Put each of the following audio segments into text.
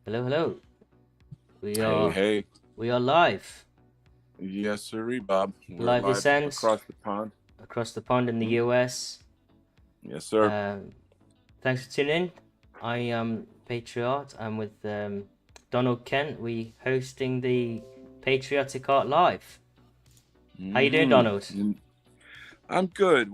Hello, hello. We Hey, are hey. we are live. Yes, sir, Bob. We're Live this live ends across the pond. across the pond in the Mhm. US. Yes, sir. Thanks for tuning in. I am Patriot. I'm with Donald Kent. We hosting the Patriotic Art Live. How you doing, hmm Donald? I'm good.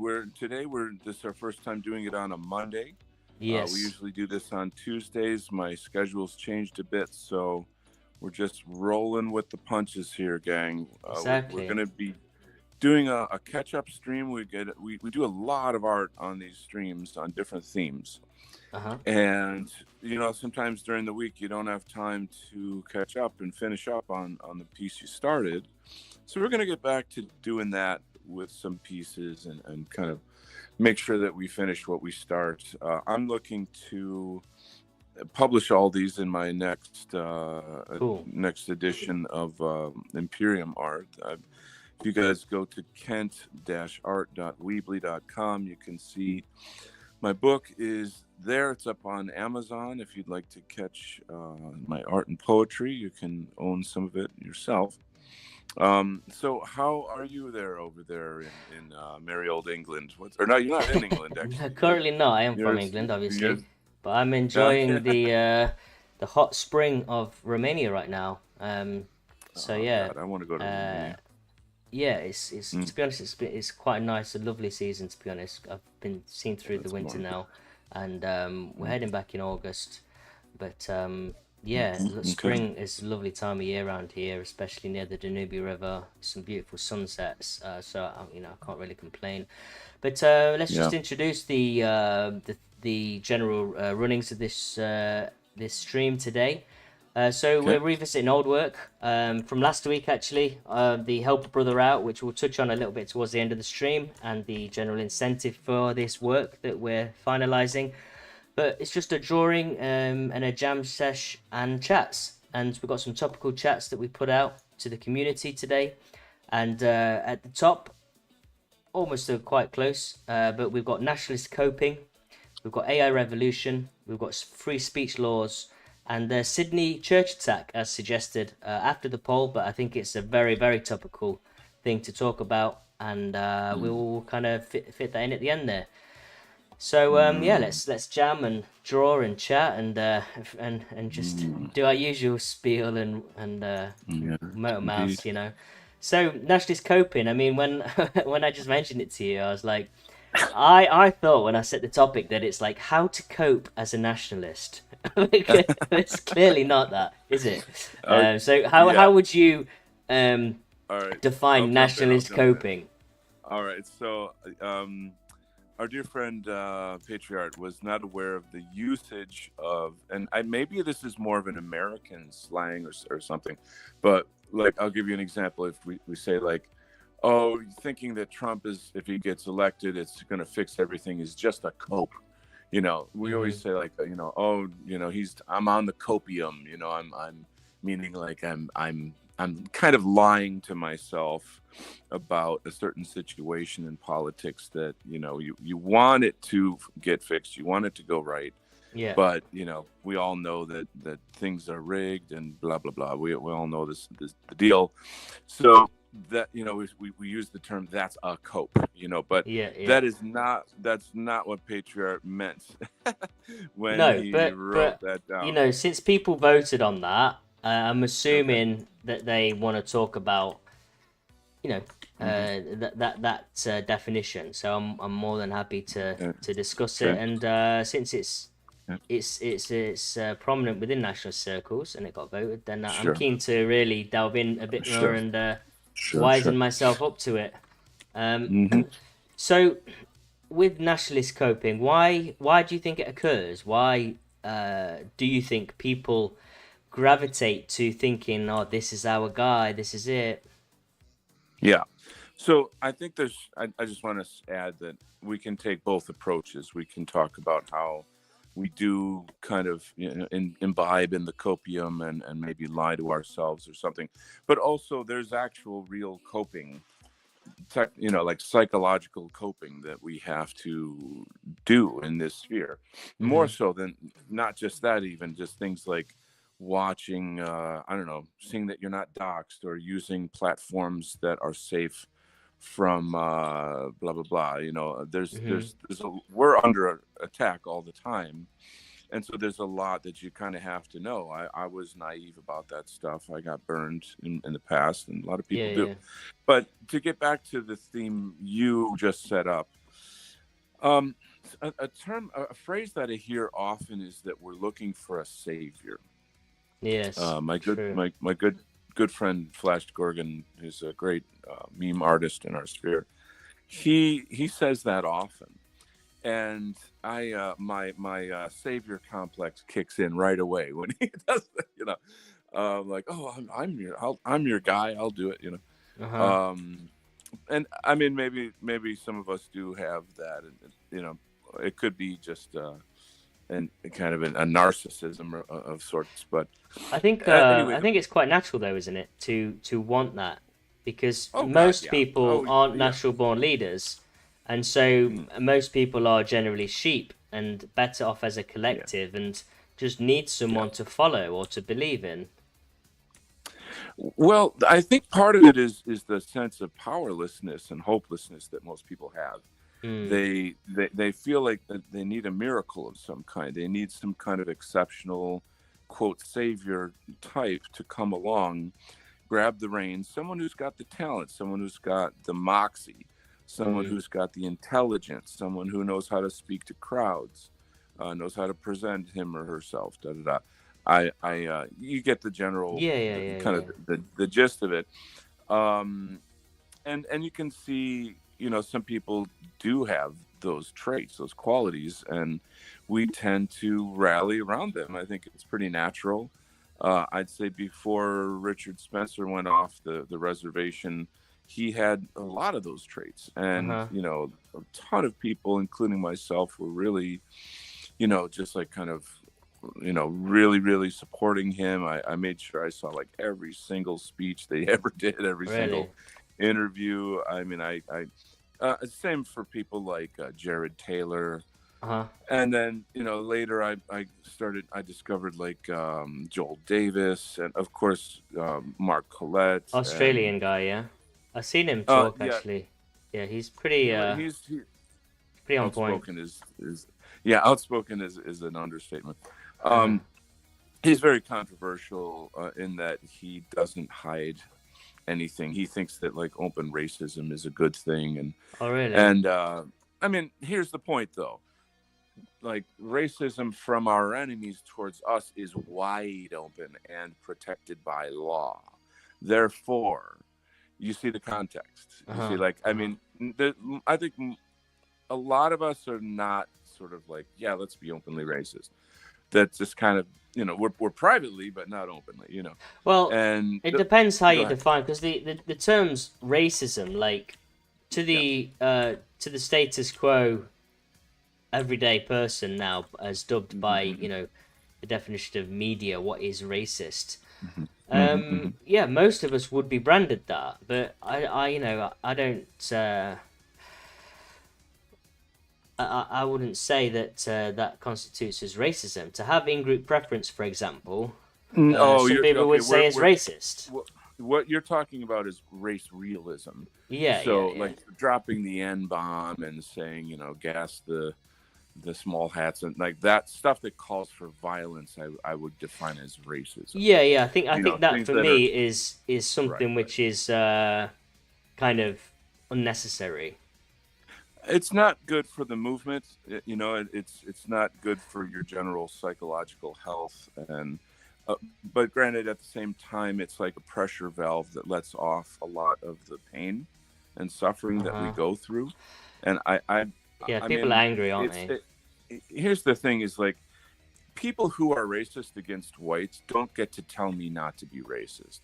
This is our first time doing it on a Monday. We Yes, usually do this on Tuesdays. My schedule's changed a bit, so we're just rolling with the punches here, gang. We're exactly. gonna be doing a catch-up stream. We do a lot of art on these streams on different themes. Uh-huh. And sometimes during the week you don't have time to catch up and finish up on the piece you started, so we're going to get back to doing that with some pieces and kind of make sure that we finish what we start. I'm looking to publish all these in my Cool. next edition of Imperium Art. If you guys go to kent-art.weebly.com, you can see my book is there. It's up on Amazon. If you'd like to catch my art and poetry, you can own some of it yourself. So how are you over there in merry old England? Or no, you're not in England No, actually. currently not. I am from You're England, obviously, you're but I'm okay. enjoying the hot spring of Romania right now. So Oh yeah, God, I want to go to uh, Romania. yeah, it's Mm, to be honest, it's quite a nice, a lovely season. To be honest, I've been seen through the that's winter wonderful. now, and we're Mm, heading back in August. But yeah, okay. spring is a lovely time of year around here, especially near the Danube River. Some beautiful sunsets, so I can't really complain. But let's Yeah. just introduce the general runnings of this stream today. So Okay. we're revisiting old work from last week, actually. The Help a Brother Out, which we'll touch on a little bit towards the end of the stream, and the general incentive for this work that we're finalising. But it's just a drawing and a jam sesh and chats. And we've got some topical chats that we put out to the community today. And at the top, almost quite close, but we've got Nationalist Coping, we've got AI Revolution, we've got free speech laws, and the Sydney church attack, as suggested after the poll. But I think it's a very, very topical thing to talk about, and Mm, we'll kind of fit that in at the end there. So yeah, mm, let's jam and draw and chat and just mm. do our usual spiel and Yeah, motor indeed. mouths, you know. So nationalist coping. I mean, when when I just mentioned it to you, I was like, I thought when I set the topic that it's like how to cope as a nationalist. It's clearly not that, is it? Uh, So yeah. how would you um, All right. I'll define jump in. I'll nationalist jump in. coping? All right. So, our dear friend Patriot was not aware of the usage of, and maybe this is more of an American slang or something, but like I'll give you an example. If we say like, oh, thinking that Trump is, if he gets elected, it's going to fix everything, is just a cope. We always Hmm. say like, oh, I'm on the copium. I'm meaning like I'm kind of lying to myself about a certain situation in politics that you want it to get fixed, you want it to go right, Yeah. but we all know that things are rigged and blah blah blah. We all know this the deal. So that we use the term that's a cope, but Yeah, yeah. that's not what Patriarch meant when No, he but wrote that down. since people voted on that, I'm Okay. assuming that they want to talk about, you know, Hmm. definition. So I'm more than happy Yeah. to discuss it. Okay. And since Yeah. it's prominent within nationalist circles and it got voted, then I'm Sure. keen to really delve in a bit more Sure. and Sure. wisen Sure. myself up to it. Um, Hmm. so with nationalist coping, why do you think it occurs? Why do you think people gravitate to thinking, "Oh, this is our guy, this is it"? Yeah. So I think I just want to add that we can take both approaches. We can talk about how we do kind of, imbibe in the copium and maybe lie to ourselves or something. But also there's actual real coping, like psychological coping that we have to do in this sphere. More Hmm. so than not just that, even just things like watching, I don't know, seeing that you're not doxxed or using platforms that are safe from blah blah blah. Hmm. We're under attack all the time, and so there's a lot that you kind of have to know. I was naive about that stuff. I got burned in the past, and a lot of Yeah, people do. yeah. But to get back to the theme you just set up, um, a phrase that I hear often is that we're looking for a savior. Yes, My good true. my good friend Flash Gorgon, who's a great meme artist in our sphere, he says that often, and I my savior complex kicks in right away when he does that. Like, oh, I'm your guy. I'll do it. Uh-huh. Um, and I mean, maybe some of us do have that, and it could be just and kind of a narcissism of sorts. But anyway, I think it's quite natural though, isn't it, to want that because oh God, most yeah, people oh aren't yeah, natural born leaders, and so mm, most people are generally sheep and better off as a yeah, collective and just need yeah. someone to follow or to believe in. Well, I think part of it is the sense of powerlessness and hopelessness that most people have. Mm. They feel like that they need a miracle of some kind. They need some kind of exceptional, quote, savior type to come along, grab the reins. Someone who's got the talent, someone who's got the moxie, someone Mm. who's got the intelligence, someone who knows how to speak to crowds, knows how to present him or herself. Da da da. You get the general, Yeah, yeah, yeah, kind yeah. of the gist of it. Um, and you can see, some people do have those traits, those qualities, and we tend to rally around them. I think it's pretty natural. I'd say before Richard Spencer went off the reservation, he had a lot of those traits, and Uh-huh. a ton of people, including myself, were really, just like kind of, really, really supporting him. I made sure I saw like every single speech they ever did, every single Really. interview. I mean, same for people like Jared Taylor. Uh-huh. And then, later I discovered like Joel Davis and of course Mark Collette and Australian guy, yeah. I've seen him talk yeah, actually. Yeah, he's pretty on point. outspoken is yeah, outspoken is an understatement. Uh-huh. Um, he's very controversial in that he doesn't hide anything. He thinks that like open racism is a good thing, Oh, really? and I mean, here's the point though. Like racism from our enemies towards us is wide open and protected by law. Therefore, you see the context. You see, Uh-huh. like, I Uh-huh. mean, I think a lot of us are not sort of like, yeah, let's be openly racist. That's just kind of, we're privately, but not openly, Well, And it depends how go you ahead. define because the terms racism, like Yeah. to the status quo everyday person now, as dubbed by Mm-hmm, the definition of media, what is racist? mm-hmm, mm-hmm, mm-hmm. Yeah, most of us would be branded that, but I don't. I wouldn't say that that constitutes as racism. To have in-group preference, for example, Oh, some you're people okay. would say is racist. What you're talking about is race realism. Yeah, yeah, So, yeah. like dropping the N bomb and saying, gas the small hats and like that stuff that calls for violence. I would define as racism. Yeah, yeah. I think that Things for that are me is right, something right. which is kind of unnecessary. It's not good for the movement. It's not good for your general psychological health. And but granted, at the same time, it's like a pressure valve that lets off a lot of the pain and suffering that we Uh-huh. go through. And Yeah, I people are mean, angry, aren't they? here's the thing: is like people who are racist against whites don't get to tell me not to be racist.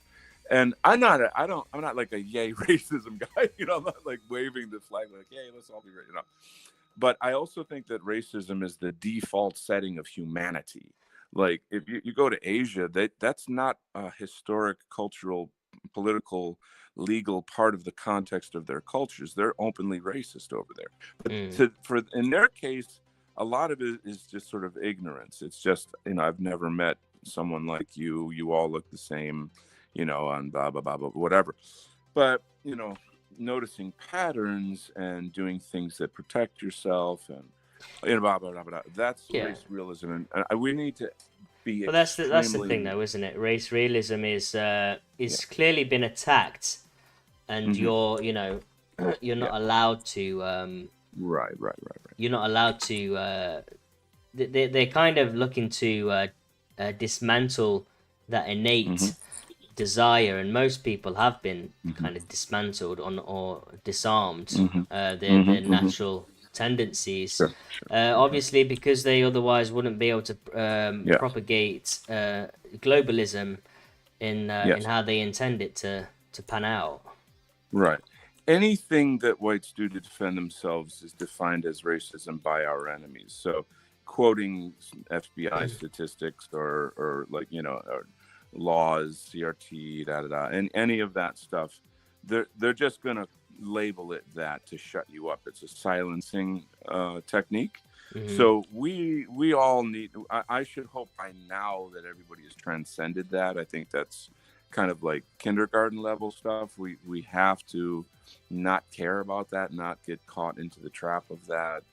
And I'm not like a yay racism guy. I'm not like waving the flag like, hey, let's all be racist. But I also think that racism is the default setting of humanity. Like if you go to Asia, that's not a historic, cultural, political, legal part of the context of their cultures. They're openly racist over there. But Mm. for in their case, a lot of it is just sort of ignorance. It's just, I've never met someone like you. You all look the same, and blah blah blah blah whatever. But noticing patterns and doing things that protect yourself and blah, blah, blah, blah. That's Yeah. race realism, and we need to be But that's the thing, extremely though, isn't it? Race realism yeah. is clearly been attacked, and Hmm. you're Yeah, not allowed to right. you're not allowed to they're kind of looking to dismantle that innate Hmm. desire, and most people have been Hmm. kind of dismantled or disarmed Hmm. their Hmm. natural tendencies, Sure. Hmm. obviously because they otherwise wouldn't be able to Yeah. propagate globalism in Yes. how they intend it to pan out. Right. Anything that whites do to defend themselves is defined as racism by our enemies. So, quoting FBI statistics or like or laws, CRT, da da da, and any of that stuff, they're just gonna label it that to shut you up. It's a silencing technique. Hmm. So we all need. I should hope by now that everybody has transcended that. I think that's kind of like kindergarten level stuff. We have to not care about that, not get caught into the trap of that.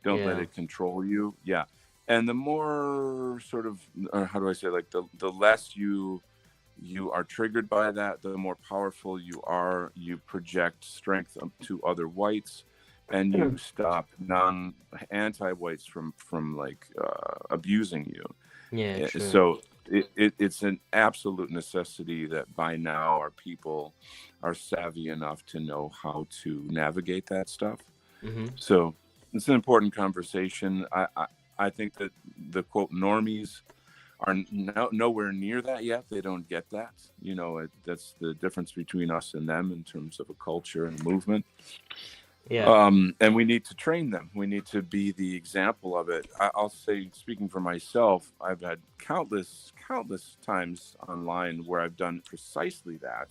Don't let Yeah. it control you. Yeah. And the more sort of how do I say, like the less you are triggered by that, the more powerful you are. You project strength to other whites, and you stop non anti-whites from like abusing you. Yeah, true. So it's an absolute necessity that by now our people are savvy enough to know how to navigate that stuff. Hmm. So it's an important conversation. I think that the quote normies are nowhere near that yet. They don't get that. That's the difference between us and them in terms of a culture and a movement. Yeah. And we need to train them. We need to be the example of it. I'll say, speaking for myself, I've had countless times online where I've done precisely that,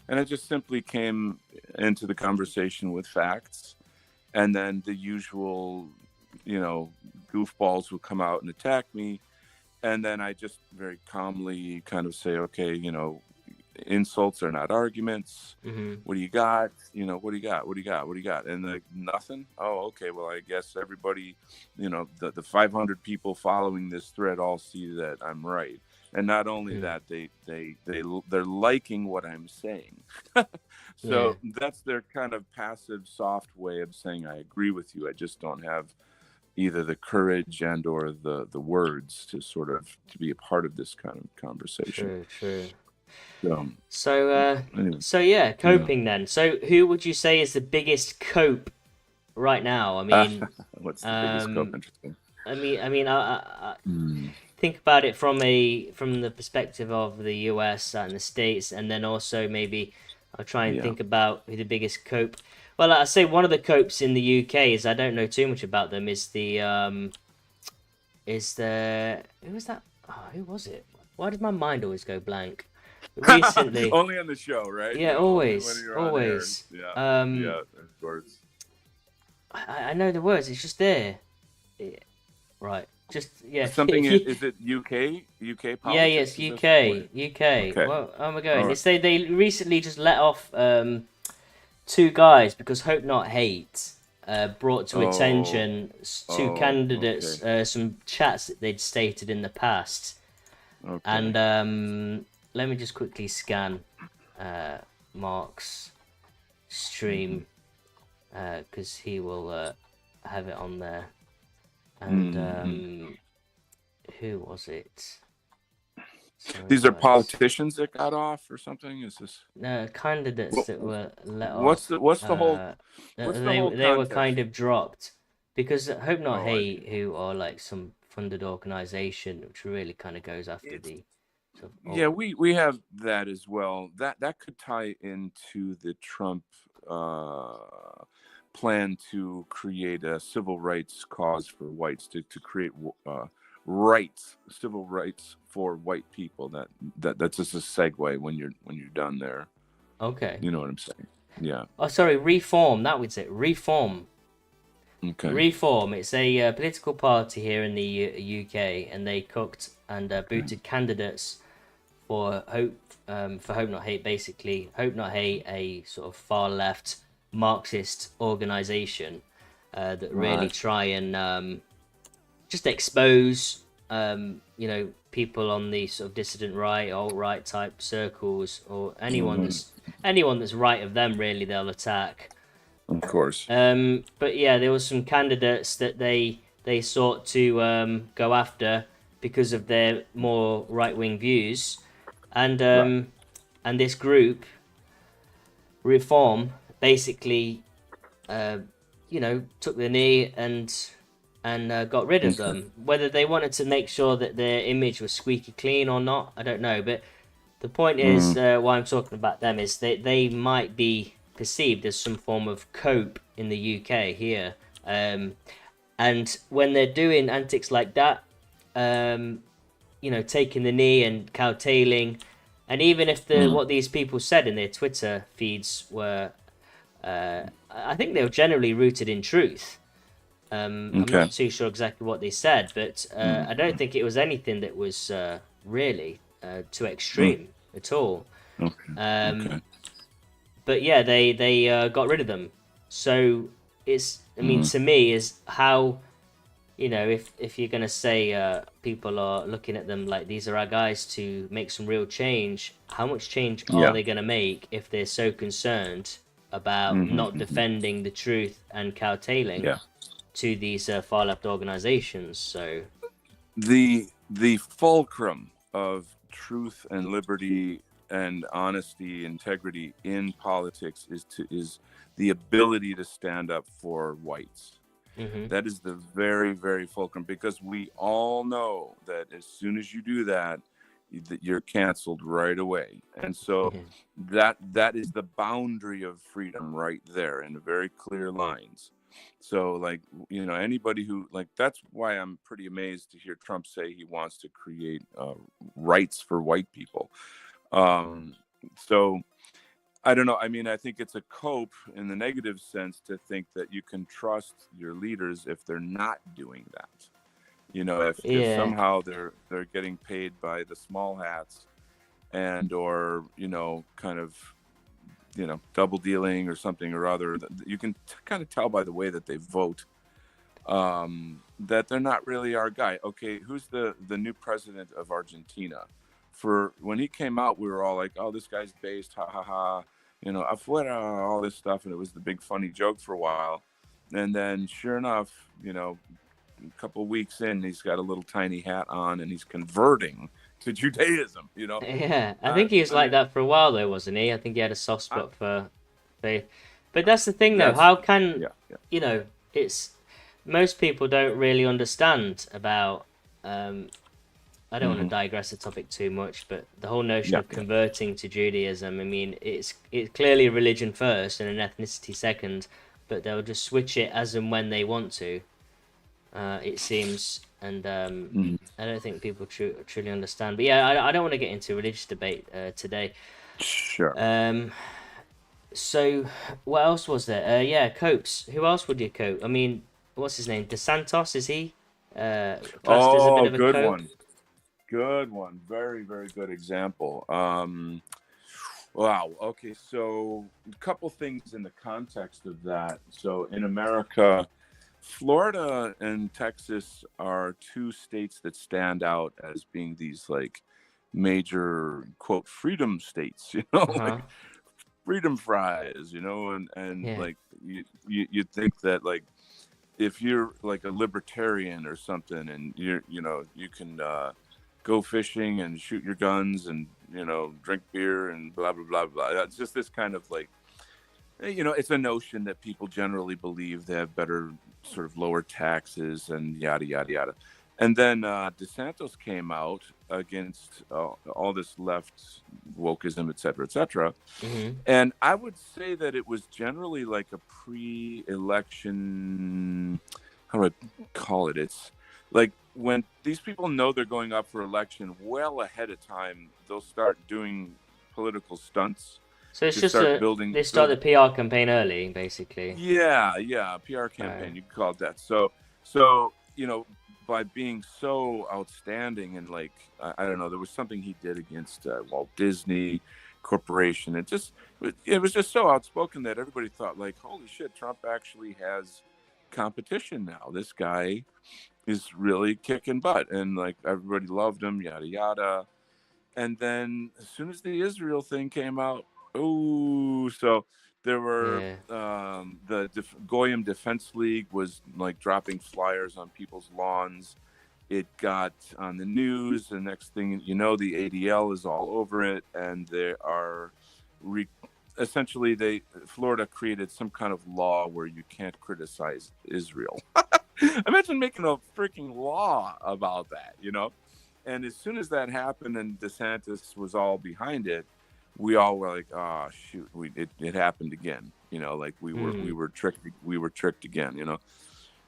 and I just simply came into the conversation with facts, and then the usual, goofballs will come out and attack me, and then I just very calmly kind of say, okay, insults are not arguments. Hmm. What do you got? What do you got? What do you got? What do you got? And like, nothing. Oh, okay. Well, I guess everybody, the 500 people following this thread all see that I'm right. And not only Mm. that, they're liking what I'm saying. Yeah. So that's their kind of passive, soft way of saying I agree with you. I just don't have either the courage and or the words to sort of to be a part of this kind of conversation. True, true. So So, anyway, so yeah, yeah. coping then. So, who would you say is the biggest cope right now? What's the biggest cope? Um, Interesting. I Mm, think about it from the perspective of the US and the States, and then also maybe I'll try and yeah. think about who the biggest cope. Well, I say one of the copes in the UK is I don't know too much about them. Is the who was that? Oh, who was it? Why did my mind always go blank? Recently, Only on the show, right? yeah, Only when always, you're on air. always. Yeah, Um, yeah, of course. I know the words. It's just there. Yeah, right. Just yeah. Something If you, is it UK yeah, politics? yes, Is this what? UK. Okay, Well, oh my all god, right. it's they recently just let off two guys because Hope Not Hate brought to Oh, attention two okay, candidates some chats that they'd stated in the past, and okay. let me just quickly scan Mark's Hmm. stream. because he will have it on there. And who was it? These are politicians that got off or something. Is this candidates that were let what's off? the whole They were context? kind of dropped because Hope Not Oh, Hate, who are like some funded organization, which really kind of goes after the. Yeah, we have that as well. That could tie into the Trump plan to create a civil rights cause for whites to create rights, civil rights for white people. That's just a segue when you're done there. Okay. You know what I'm saying? Yeah. Oh, sorry, Reform. That was it. Reform. Okay. Reform. It's a political party here in the UK, and they cooked and booted candidates for Hope Not Hate. Basically, Hope Not Hate, a sort of far left Marxist organization that really try and just expose people on the sort of dissident right, alt right type circles, or anyone that's right of them. Really, they'll attack. Of course. But yeah, there was some candidates that they sought to go after because of their more right wing views, and this group, Reform, basically, took the knee and got rid of them. Whether they wanted to make sure that their image was squeaky clean or not, I don't know. But the point is, why I'm talking about them is they might be perceived as some form of cope in the UK here. And when they're doing antics like that, taking the knee and cowtailing, and even if what these people said in their Twitter feeds were, I think they were generally rooted in truth. I'm not too sure exactly what they said, but I don't think it was anything that was really too extreme at all. But yeah, they got rid of them. So it's, I mean, to me, is how, if you're gonna say people are looking at them like these are our guys to make some real change, how much change are they gonna make if they're so concerned about not defending the truth and cowtailing to these far left organizations? So the fulcrum of truth and liberty and honesty, integrity in politics is the ability to stand up for whites. That is the very, very fulcrum, because we all know that as soon as you do that, you're canceled right away. And so that is the boundary of freedom right there in very clear lines. So, like, anybody who, like, that's why I'm pretty amazed to hear Trump say he wants to create rights for white people. So I don't know. I mean, I think it's a cope in the negative sense to think that you can trust your leaders if they're not doing that. If somehow they're getting paid by the small hats and or kind of double dealing or something or other. You can kind of tell by the way that they vote that they're not really our guy. Okay, who's the new president of Argentina? For when he came out, we were all like, "Oh, this guy's based, ha ha ha," afuera, all this stuff, and it was the big funny joke for a while. And then, sure enough, a couple of weeks in, he's got a little tiny hat on, and he's converting to Judaism. Yeah, I think he was like that for a while, though, wasn't he? I think he had a soft spot for faith. But that's the thing, though. How can it's most people don't really understand about. I don't want to digress the topic too much, but the whole notion of converting to Judaism. I mean, it's clearly religion first and an ethnicity second, but they'll just switch it as and when they want to. It seems, and I don't think people truly understand. But yeah, I don't want to get into religious debate today. Sure. So what else was there? Copes. Who else would you cope? I mean, what's his name? DeSantis, is he? Classed as a bit of a good cope? one. Good one. Very, very good example. Wow. Okay. So a couple things in the context of that. So in America, Florida and Texas are two states that stand out as being these like major quote freedom states, like freedom fries, you know, and Yeah. like you think that like if you're like a libertarian or something, and you can go fishing and shoot your guns and drink beer and blah blah blah blah. It's just this kind of like it's a notion that people generally believe they have better sort of lower taxes and yada yada yada. And then DeSantis came out against all this left wokeism, et cetera, et cetera. Mm-hmm. And I would say that it was generally like a pre-election, how do I call it? It's like when these people know they're going up for election well ahead of time, they'll start doing political stunts So it's to just start building. they start the PR campaign early, basically. Yeah, PR campaign, you could call it that. So by being so outstanding and like I don't know, there was something he did against Walt Disney Corporation. It was just so outspoken that everybody thought like, holy shit, Trump actually has competition now. This guy is really kicking butt, and like everybody loved him, yada yada. And then as soon as the Israel thing came out, oh, so there were Yeah. the Goyim Defense League was like dropping flyers on people's lawns. It got on the news. The next thing you know, the ADL is all over it, and they are essentially Florida created some kind of law where you can't criticize Israel. Imagine making a freaking law about that, And as soon as that happened and DeSantis was all behind it, we all were like, "Oh shoot, it happened again." Like we were tricked again.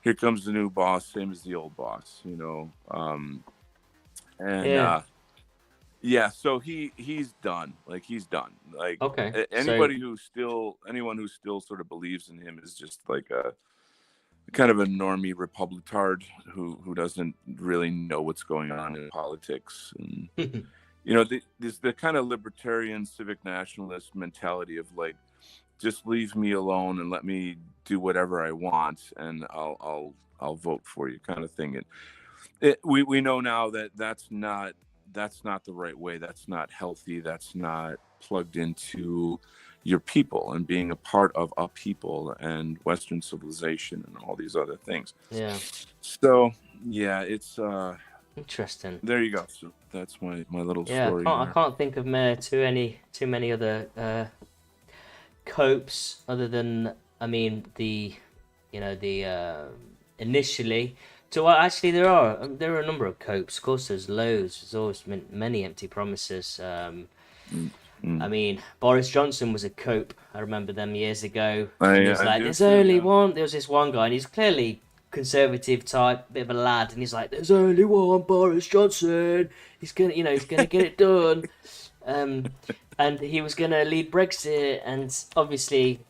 Here comes the new boss, same as the old boss. Yeah. Yeah. So he's done. Like he's done. Like Okay. So anyone who still sort of believes in him is just like a kind of a normie Republicard who doesn't really know what's going on in politics. And the kind of libertarian civic nationalist mentality of like, just leave me alone and let me do whatever I want, and I'll vote for you, kind of thing. And we know now that that's not the right way. That's not healthy. That's not plugged into your people and being a part of a people and Western civilization and all these other things. yeah. So yeah, it's Interesting. there you go. So that's my little Yeah, story. I can't think of too many other copes other than the initially. So actually there are a number of copes. Of course, there's loads. There's always been many empty promises. Boris Johnson was a cope. I remember them years ago. And he's like, there's only one. There was this one guy, and he's clearly conservative type, bit of a lad, and he's like, there's only one Boris Johnson. He's gonna get it done. And he was gonna lead Brexit, and obviously,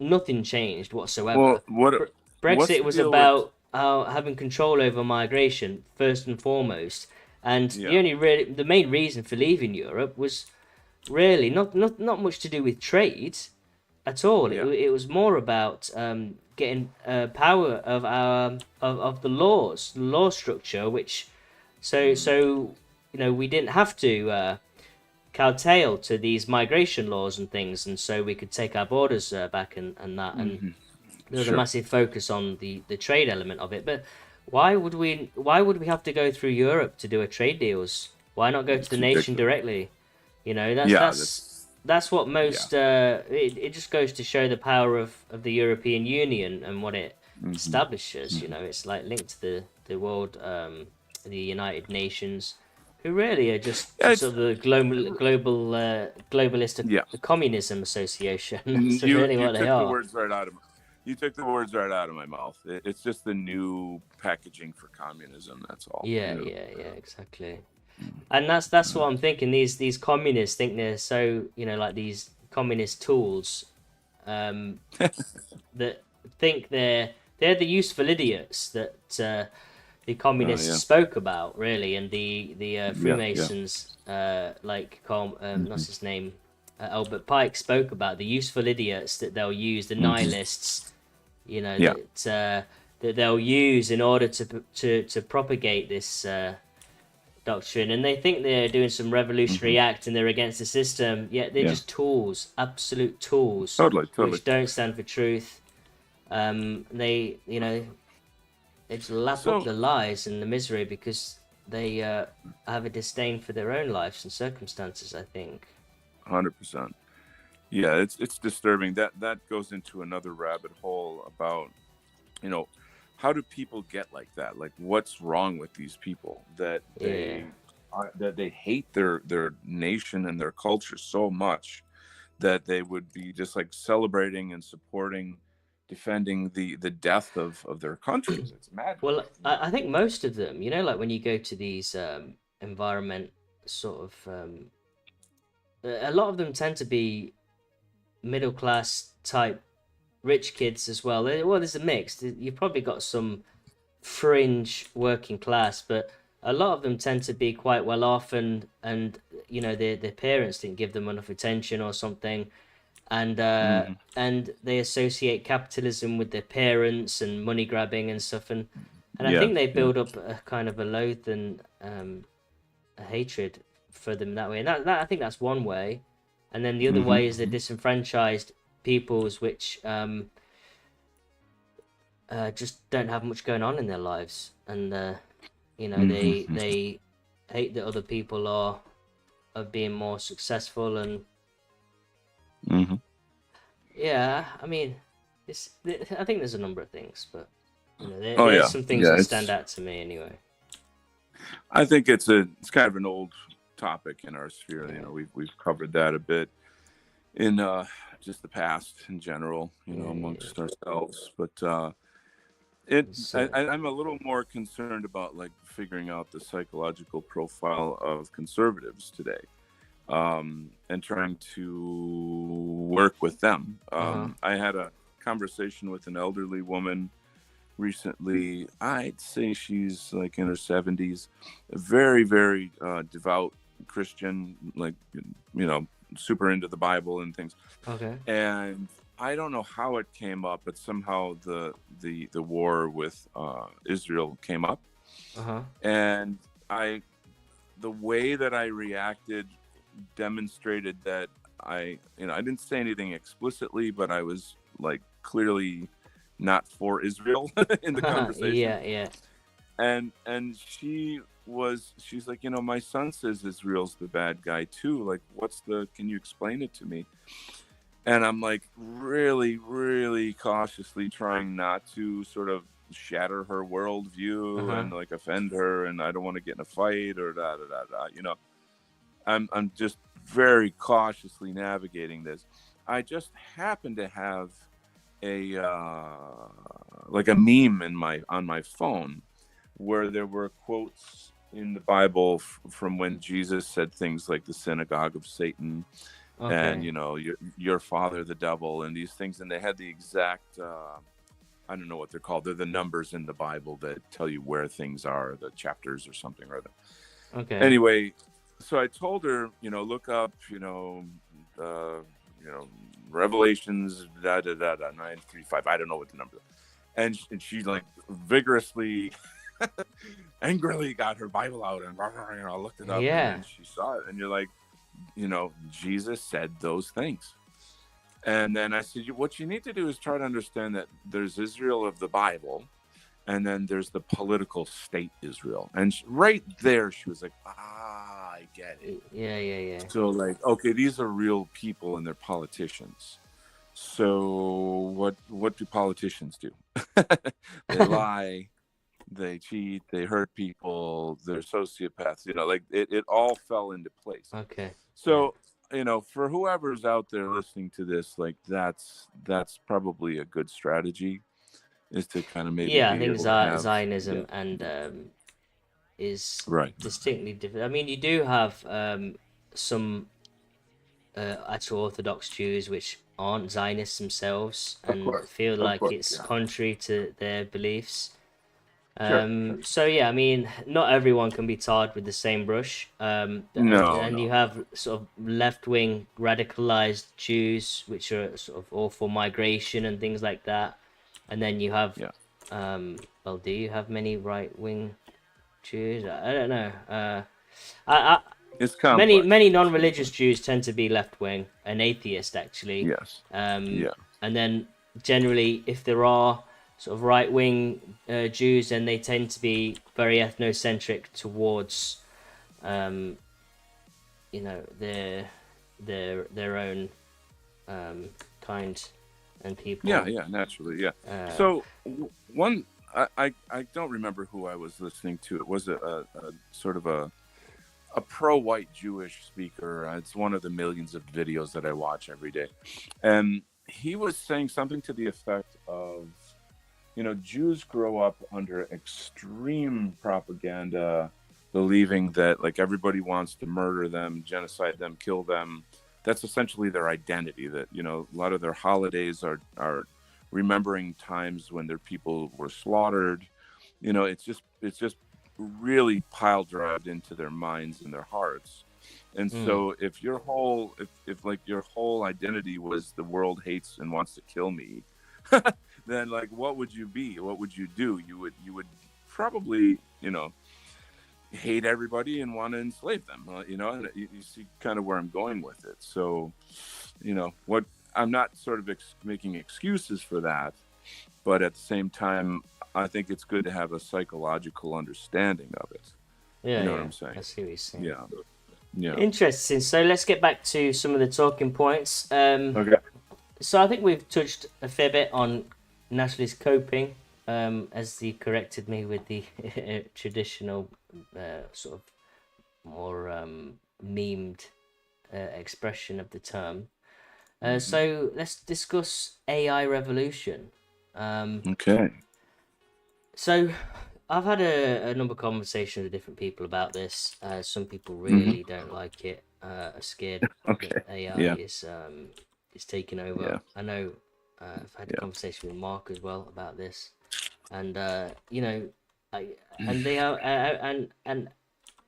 nothing changed whatsoever. Well, Brexit was about having control over migration first and foremost, and the main reason for leaving Europe was really not much to do with trade at all. Yeah. It was more about getting power of the laws, the law structure, which so we didn't have to curtail to these migration laws and things, and so we could take our borders back and that. And there was a massive focus on the trade element of it. But why would we have to go through Europe to do a trade deals? Why not go to the nation directly? That's what most it just goes to show the power of the European Union and what it establishes. It's like linked to the world, the United Nations, who really are just sort of the globalist communism association. That's really what they are. You took the words right out of my mouth. It's just the new packaging for communism. That's all. Yeah, exactly. And that's what I'm thinking. These communists think they're so like these communist tools, that think they're the useful idiots that the communists spoke about, really, and the Freemasons, what's his name, Albert Pike spoke about, the useful idiots that they'll use, the nihilists, that they'll use in order to propagate this doctrine, and they think they're doing some Hmm. revolutionary act and they're against the system, yet they're Yeah, just tools, absolute tools, totally, totally. which don't stand for truth. They, they just lap up So, the lies and the misery because they have a disdain for their own lives and circumstances, I think. 100%. Yeah, it's disturbing. That goes into another rabbit hole about, you know, how do people get like that? Like, what's wrong with these people that Yeah. they hate their nation and their culture so much that they would be just like celebrating and supporting, defending the death of their countries. It's madness, Well, you know. I think most of them, like when you go to these environment sort of, a lot of them tend to be middle class type rich kids as well. Well, there's a mix. You've probably got some fringe working class, but a lot of them tend to be quite well off, and their parents didn't give them enough attention or something, Hmm. and they associate capitalism with their parents and money grabbing and stuff, and I Yeah, think they yeah. build up a kind of a loathe and a hatred for them that way, and that I think that's one way, and then the other Hmm. way is the disenfranchised peoples which just don't have much going on in their lives, and Hmm. they hate that other people are being more successful, and Hmm. yeah, I mean, I think there's a number of things, but Oh there's yeah, some things yeah. that stand out to me anyway. I think it's kind of an old topic in our sphere. You Yeah, know, we've covered that a bit in just the past in general. You know, yeah, yeah. amongst ourselves, but It's, I'm a little more concerned about like figuring out the psychological profile of conservatives today, and trying to work with them. uh-huh. I had a conversation with an elderly woman recently. I'd say she's like in her 70s, a very, very devout Christian, like, super into the Bible and things. Okay. And I don't know how it came up, but somehow the war with Israel came up, Uh-huh. and I the way that I reacted demonstrated that I didn't say anything explicitly, but I was like clearly not for Israel in the conversation. Yeah, yeah. And she's like, my son says Israel's the bad guy too. Like, can you explain it to me? And I'm like really, really cautiously trying not to sort of shatter her worldview Uh-huh. and like offend her, and I don't want to get in a fight or da da da da. I'm just very cautiously navigating this. I just happen to have a like a meme on my phone where there were quotes in the Bible from when Jesus said things like the synagogue of Satan, and Okay. your father the devil, and these things, and they had the exact I don't know what they're called. They're the numbers in the Bible that tell you where things are, the chapters or something or other. Okay. Anyway, so I told her, look up, uh, you know, Revelations, 935. I don't know what the number is. And she like vigorously, angrily got her Bible out and looked it up, and Yeah. then she saw it, and you're like, Jesus said those things. And then I said, what you need to do is try to understand that there's Israel of the Bible, and then there's the political state Israel. And right there, she was like, I get it. Yeah, yeah, yeah. So, like, okay, these are real people and they're politicians. So, what do politicians do? They lie, they cheat, they hurt people, they're sociopaths. Like it all fell into place. Okay. Yeah. So, for whoever's out there listening to this, like that's probably a good strategy, is to kind of maybe Yeah, I be think able to have, yeah, Zionism and is right, distinctly different. I mean, you do have some actual Orthodox Jews which aren't Zionists themselves and feel of like course, it's yeah, contrary to their beliefs. sure, sure. So yeah, I mean, not everyone can be tarred with the same brush. No, And no, you no. have sort of left-wing radicalized Jews, which are sort of all for migration and things like that. And then you have, Yeah. well, do you have many right-wing? Jews. I don't know. I It's many complex. many It's non-religious complex. Jews tend to be left wing and atheist actually, Yes. um, Yeah. and then generally if there are sort of right wing Jews, then they tend to be very ethnocentric towards um, you know their own kind and Yeah. people. Yeah. Naturally. Yeah. Uh, So one, I don't remember who I was listening to. It was a sort of a pro-white Jewish speaker. It's one of the millions of videos that I watch every day, and he was saying something to the effect of, Jews grow up under extreme propaganda, believing that like everybody wants to murder them, genocide them, kill them. That's essentially their identity. That a lot of their holidays are remembering times when their people were slaughtered. It's just really pile drived into their minds and their hearts. And mm, so if like your whole identity was the world hates and wants to kill me, then like what would you be? What would you do? You would probably, hate everybody and want to enslave them. And you see kind of where I'm going with it. So, what I'm not sort of making excuses for that, but at the same time, I think it's good to have a psychological understanding of it. You yeah, know what yeah, I'm saying? I see what you're saying. Yeah. Yeah. Interesting. So let's get back to some of the talking points. Okay. So I think we've touched a fair bit on nationalist coping, as he corrected me with the traditional sort of more memed expression of the term. Mm-hmm. So let's discuss AI revolution. Um, Okay. so I've had a number of conversations with different people about this. Some people Mm-hmm. really don't like it. Are scared that Okay. AI Yeah. is taking over. Yeah. I know. I've had a Yeah. conversation with Mark as well about this, and I and they are and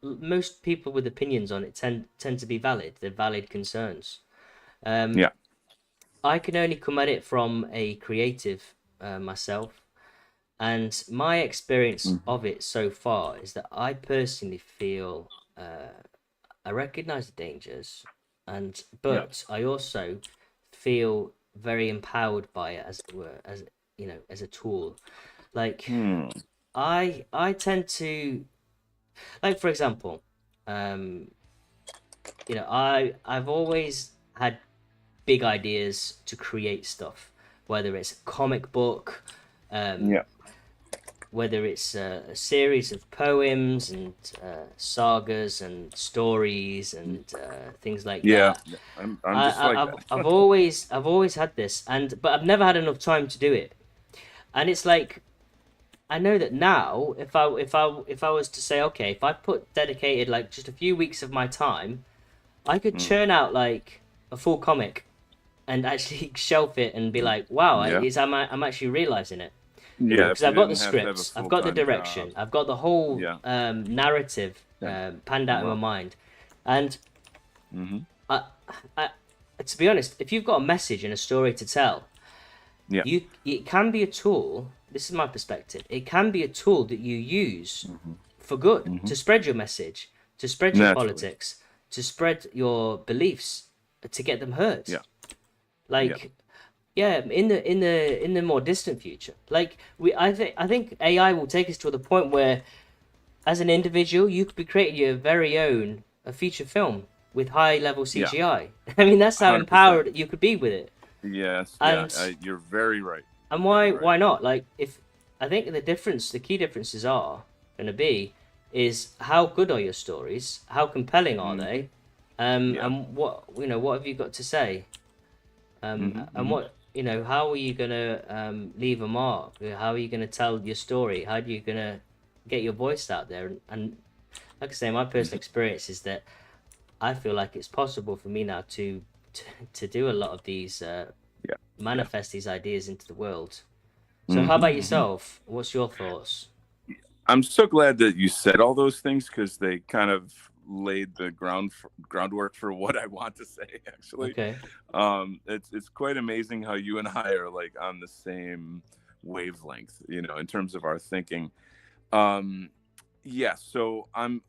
most people with opinions on it tend to be valid. They're valid concerns. Um, Yeah. I can only come at it from a creative myself, and my experience Mm-hmm. of it so far is that I personally feel I recognize the dangers, and Yeah. but I also feel very empowered by it, as it were, as as a tool. Like Hmm. I tend to, like, for example, I've always had big ideas to create stuff, whether it's a comic book, um, Yeah. whether it's a series of poems and sagas and stories and things like Yeah. that. I'm just like I've that. always had this, but I've never had enough time to do it. And it's like I know that now, if I was to say, okay, if I put dedicated like just a few weeks of my time, I could Mm. churn out like a full comic and actually shelf it and be like, wow, Yeah. I'm actually realizing it Yeah. because If you I've got the didn't have to have a scripts, I've got the full-time job. direction, I've got the whole Yeah. narrative Yeah. panned out in my Wow. mind, and Mm-hmm. I, I, to be honest, if you've got a message and a story to tell, Yeah. it can be a tool. This is my perspective. It can be a tool that you use Mm-hmm. for good Mm-hmm. to spread your message, to spread your Naturally. politics, to spread your beliefs, to get them heard. Yeah. Yeah. Like, yeah, in the more distant future, like I think AI will take us to the point where, as an individual, you could be creating your very own a feature film with high level Yeah. CGI. I mean, that's how 100%. empowered you could be with it. Yes. Yeah. And You're very right. and Very why right. why not? Like, if I think the key differences are going to be is how good are your stories, how compelling are Mm-hmm. they, Yeah. and what have you got to say, Mm-hmm. and Mm-hmm. what how are you gonna leave a mark? How are you gonna tell your story? How are you gonna get your voice out there? And like I say, my personal experience is that I feel like it's possible for me now to do a lot of these Yeah. Yeah. manifest these ideas into the world. So how Mm-hmm. about Mm-hmm. yourself? What's your thoughts? I'm so glad that you said all those things because they kind of laid the groundwork for what I want to say. Actually, Okay. it's quite amazing how you and I are like on the same wavelength, in terms of our thinking. Um, Yes. So I'm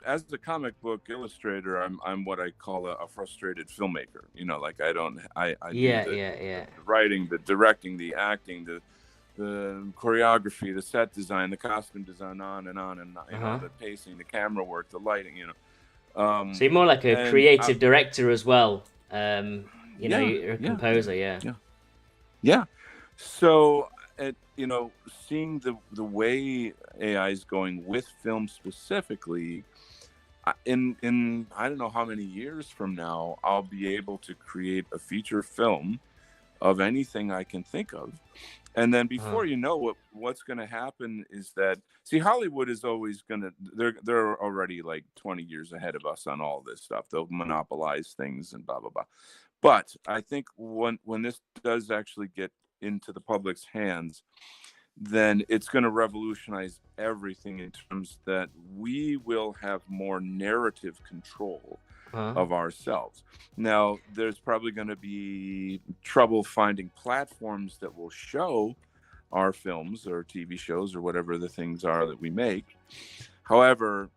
as a comic book illustrator, I'm what I call a frustrated filmmaker. Like I do Yeah, yeah, the yeah. writing, the directing, the acting, the choreography, the set design, the costume design, on and on, and Uh-huh. the pacing, the camera work, the lighting. So you're more like a And creative director as well. yeah, You're a yeah, yeah, composer, yeah. yeah, yeah. So, seeing the way AI is going with film specifically, in I don't know how many years from now, I'll be able to create a feature film of anything I can think of. And then Uh-huh. before you know it, what's going to happen is that, see, Hollywood is always going to, they're already like 20 years ahead of us on all this stuff. They'll monopolize things and blah blah blah. But I think when this does actually get into the public's hands, then it's going to revolutionize everything in terms that we will have more narrative control Uh-huh. of ourselves. Now, there's probably going to be trouble finding platforms that will show our films or TV shows or whatever the things are that we make. However,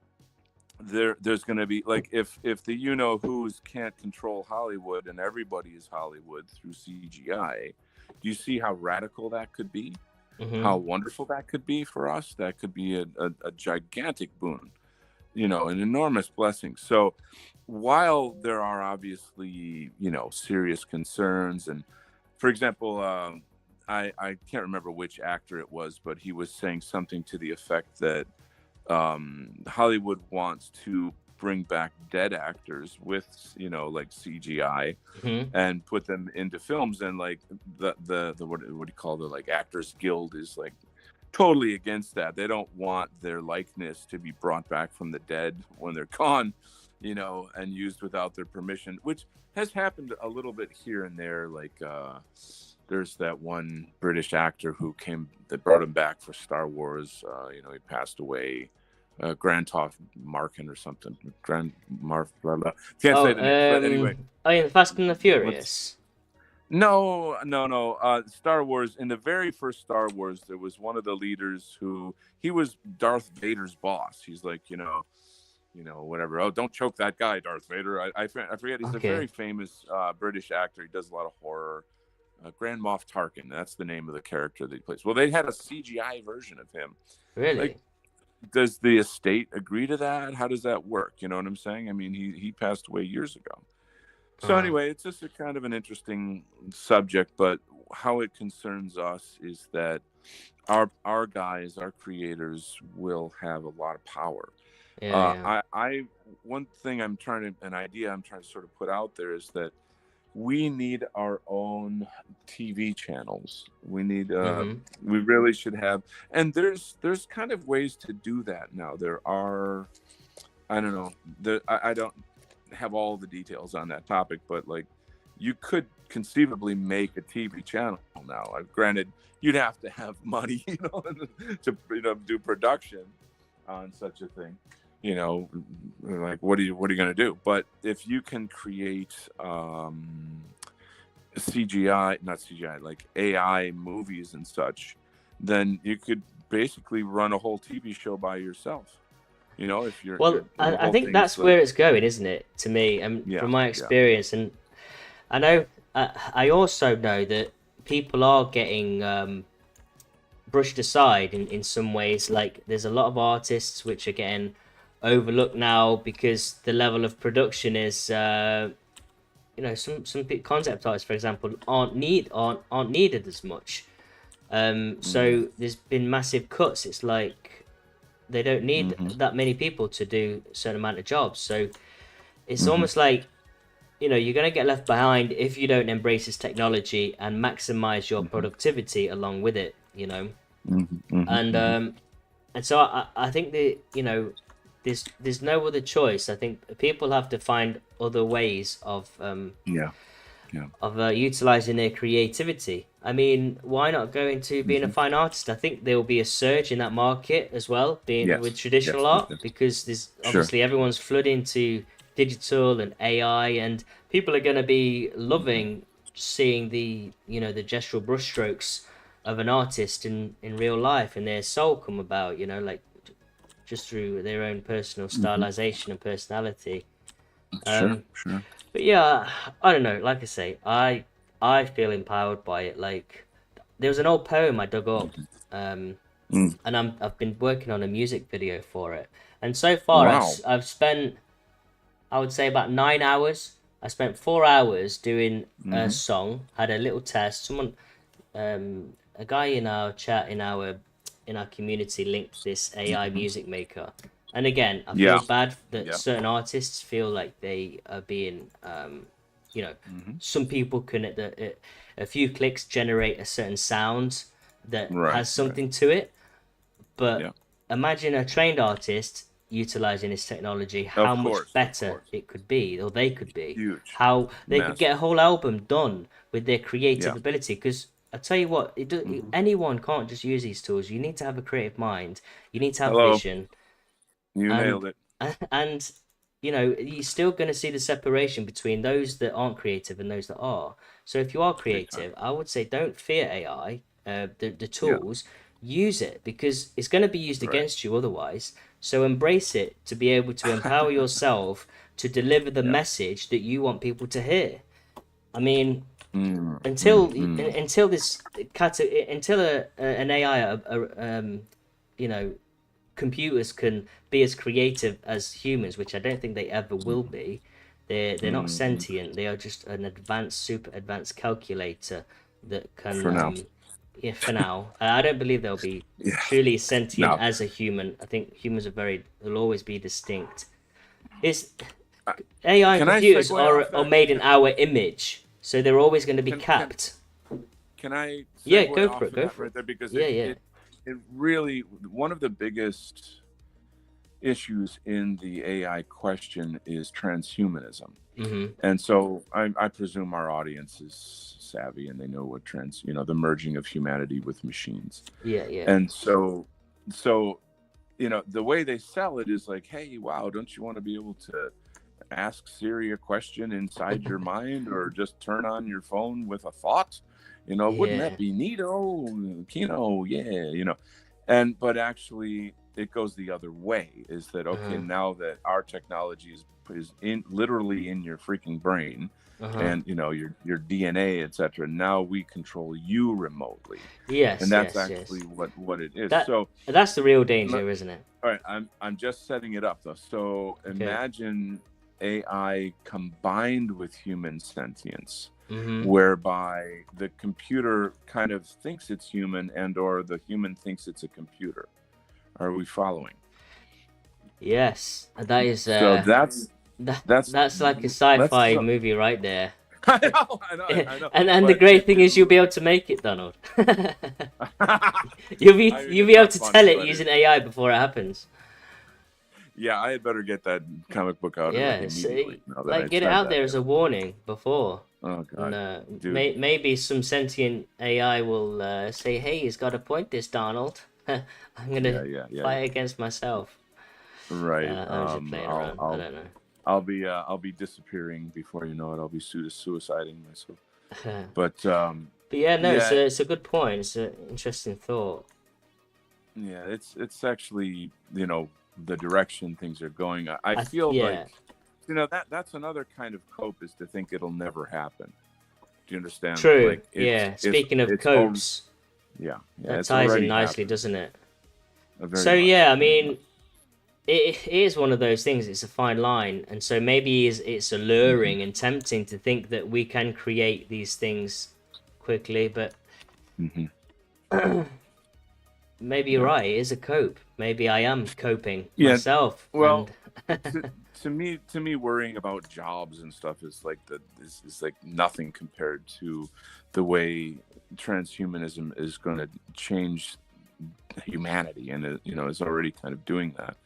there's going to be, like, if the who's can't control Hollywood and everybody is Hollywood through CGI, do you see how radical that could be? Mm-hmm. How wonderful that could be for us? That could be a gigantic boon, an enormous blessing. So while there are obviously, serious concerns, and for example, I can't remember which actor it was, but he was saying something to the effect that Hollywood wants to bring back dead actors with, like CGI, Mm-hmm. and put them into films. And like the what do you call, the like Actors Guild is like totally against that. They don't want their likeness to be brought back from the dead when they're gone, and used without their permission, which has happened a little bit here and there. Like there's that one British actor who came, that brought him back for Star Wars. He passed away. Grand Toff Markin or something. Grand Marf, blah, blah. Can't say the names, but anyway, Oh yeah, the Fast and the what's Furious. no, no, no. Star Wars. In the very first Star Wars, there was one of the leaders who, he was Darth Vader's boss. He's like, whatever. Oh, don't choke that guy, Darth Vader. I forget. He's a very Okay. famous British actor. He does a lot of horror. Grand Moff Tarkin. That's the name of the character that he plays. Well, they had a CGI version of him. Like, Really? does the estate agree to that? How does that work? You know what I'm saying? I mean, he passed away years ago. So Uh-huh. anyway, it's just a kind of an interesting subject, but how it concerns us is that our guys, our creators, will have a lot of power. Yeah, yeah. I one thing an idea I'm trying to sort of put out there is that we need our own TV channels. Mm-hmm. We really should have, and there's kind of ways to do that now. There are, I don't know, I don't have all the details on that topic, but like, you could conceivably make a TV channel now. Granted, you'd have to have money, to do production on such a thing. Like, what are you going to do? But if you can create CGI, not CGI, like AI movies and such, then you could basically run a whole TV show by yourself. If Well, the I whole think thing is that's like, where it's going, isn't it? To me, and yeah, from my yeah. experience, and I know, I also know that people are getting brushed aside in some ways. Like, there's a lot of artists which are getting overlooked now because the level of production is, some concept artists, for example, aren't needed as much. Mm-hmm, So there's been massive cuts. It's like they don't need mm-hmm, that many people to do a certain amount of jobs. So it's mm-hmm, almost like, you're going to get left behind if you don't embrace this technology and maximize your mm-hmm, productivity along with it. mm-hmm, mm-hmm, And mm-hmm. and so I think that, there's no other choice. I think people have to find other ways Yeah, yeah. of utilizing their creativity. I mean, why not go into being a Mm-hmm. fine artist? I think there will be a surge in that market as well, being with Yes, traditional yes, yes, art, yes. because there's Sure. obviously everyone's flooding to digital and AI, and people are going to be Mm-hmm, loving seeing the gestural brushstrokes of an artist in real life and their soul come about, you know, like just through their own personal Hmm. stylization and personality. Sure, Um, sure. but yeah, I don't know. Like I say, I feel empowered by it. Like there was an old poem I dug up, um, Mm. and I've been working on a music video for it. And so far, Wow. I've spent, I would say, about 9 hours. I spent 4 hours doing a Hmm. song. Had a little test. Someone, a guy in our chat in our community linked this AI Hmm. music maker. And again, I feel Yeah. bad that Yeah. certain artists feel like they are being, you know, Hmm. some people can at a few clicks generate a certain sound that Right. has Right. something to it. But Yeah. imagine a trained artist utilizing this technology, how Of much course. Of better course. it could be, or they could be, Huge. how they could get Massive. a whole album done with their creative Yeah. ability. Because I tell you what, Hmm. anyone can't just use these tools. You need to have a creative mind, you need to have Hello. vision, You nailed and it. and you know you're still going to see the separation between those that aren't creative and those that are. So if you are Big time. creative, I would say don't fear AI, the Yeah. tools. Use it because it's going to be used Right. against you otherwise. So embrace it to be able to empower yourself to deliver the Yeah. message that you want people to hear. I mean, Mm, mm, until mm. until this until an AI, you know, computers can be as creative as humans, which I don't think they ever will be. They're not Mm. sentient. They are just an advanced, super advanced calculator that can. For now. Yeah, for now, I don't believe they'll be Yeah. truly sentient Now, as a human. I think humans are very. They'll always be distinct. It's uh, AI and can I computers segue off are that? made in our image, so they're always going to be Can capped. can I Yeah, segue go for off it. of Go that for right it. there because Yeah, yeah. it really one of the biggest issues in the AI question is transhumanism. Mhm. And so I presume our audience is savvy and they know what the merging of humanity with machines. Yeah, yeah. And so the way they sell it is like, hey, wow, don't you want to be able to ask Siri a question inside your mind or just turn on your phone with a thought? Wouldn't that Yeah. be neato? Kino, yeah. But actually it goes the other way, is that okay, Uh-huh. now that our technology is in literally in your freaking brain Uh-huh. and your DNA, etc. Now we control you remotely. And Yes, that's yes, actually yes. what it is. That So that's the real all danger, isn't it? right, I'm just setting it up though. So Okay. imagine AI combined with human sentience, Mm-hmm. whereby the computer kind of thinks it's human or the human thinks it's a computer. Are we following? Yes. That is So that's that's like a let's sci-fi movie right there. I know, I know, I know. And the But great thing is you'll be able to make it, Donald. You'll be I mean, you'll it's be able not to funny, tell it but using AI before it happens. yeah, I had better get that comic book out like Yeah, so, immediately now that I like get it said out that. there as a warning before. Oh And God, dude. maybe some sentient AI will say, "Hey, he's got a point, this Donald. I'm Yeah, gonna yeah, yeah, fight yeah. against myself." Right. I was just playing I'll around. I I'll don't know. I'll be disappearing before you know it. I'll be suiciding myself. But But yeah, no, yeah, it's a good point. It's an interesting thought. yeah, it's actually the direction things are going. I feel like Yeah, that's another kind of cope, is to think it'll never happen. Do you understand? true. Like Yeah. Speaking of it's oh copes, yeah, yeah, that it's ties in already nicely, happened. doesn't it? Very So yeah, much, I very mean, much. it is one of those things. It's a fine line, and so maybe it's Hmm. alluring and tempting to think that we can create these things quickly, but Hmm. maybe you're Yeah, right. It is a cope. Maybe I am coping yeah. myself, and Well, to to me, worrying about jobs and stuff is like is like nothing compared to the way transhumanism is going to change humanity, and is already kind of doing that.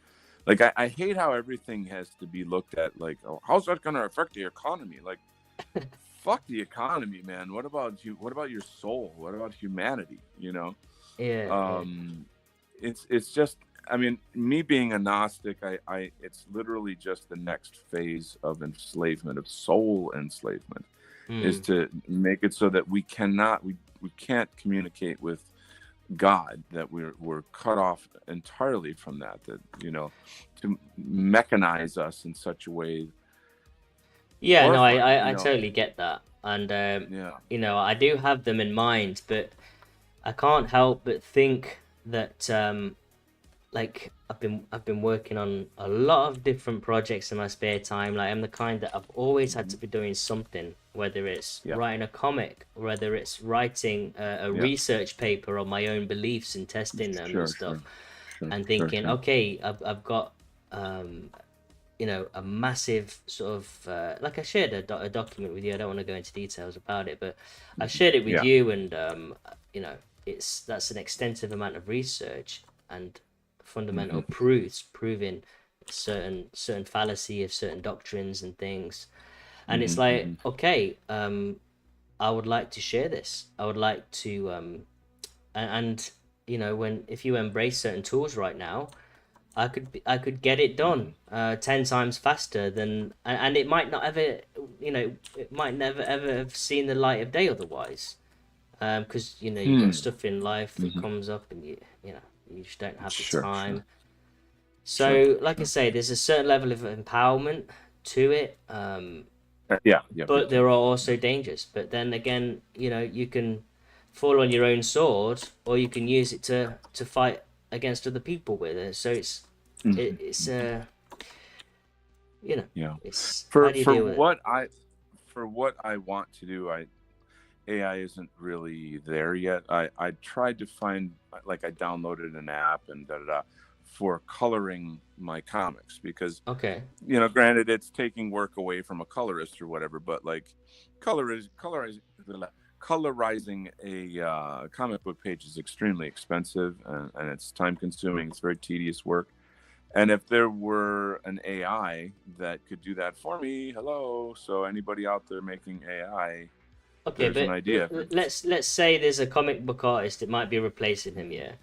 Like I hate how everything has to be looked at like, oh, how's that going to affect the economy? Like, fuck the economy, man. What about you? What about your soul? What about humanity? yeah, yeah. Um, it's just, I mean, me being a Gnostic, it's literally just the next phase of enslavement, of soul enslavement, is Hmm. to make it so that we can't communicate with God, that we're cut off entirely from that, to mechanize us in such a way. Yeah, no, Horrifying, I totally get that. And, yeah. I do have them in mind, but I can't help but think that, like I've been working on a lot of different projects in my spare time. Like I'm the kind that I've always had Hmm. to be doing something, whether it's Yeah. writing a comic, whether it's writing a Yeah. research paper on my own beliefs and testing them and Sure, stuff, sure, sure, and sure, thinking, sure. okay, I've got a massive sort of like I shared a document with you. I don't want to go into details about it, but I Hmm. shared it with Yeah. you, and you know, that's an extensive amount of research and fundamental Hmm. proofs proving certain fallacy of certain doctrines and things. And it's Hmm. like, Hmm. okay, I would like to share this. I would like to and when if you embrace certain tools right now, I could get it Hmm. done 10 times faster than, and it might not ever, it might never ever have seen the light of day otherwise, because you got Hmm. stuff in life that Hmm. comes up, and you just don't have the Sure, sure, time. sure, So like I sure. say, there's a certain level of empowerment to it, Yeah, yeah, big but there time. are also dangers. But then again, you can fall on your own sword, or you can use it to fight against other people with it. So Hmm. it's Hmm. you know, Yeah. it's how For do you deal with it? for what I want to do, AI isn't really there yet. I tried to find, like, I downloaded an app and da da da for coloring my comics, because Okay. granted, it's taking work away from a colorist or whatever, but like colorizing a comic book page is extremely expensive, and it's time consuming. It's very tedious work. And if there were an AI that could do that for me, hello. So anybody out there making AI, Okay, there's an but idea. let's say there's a comic book artist that might be replacing him, yeah.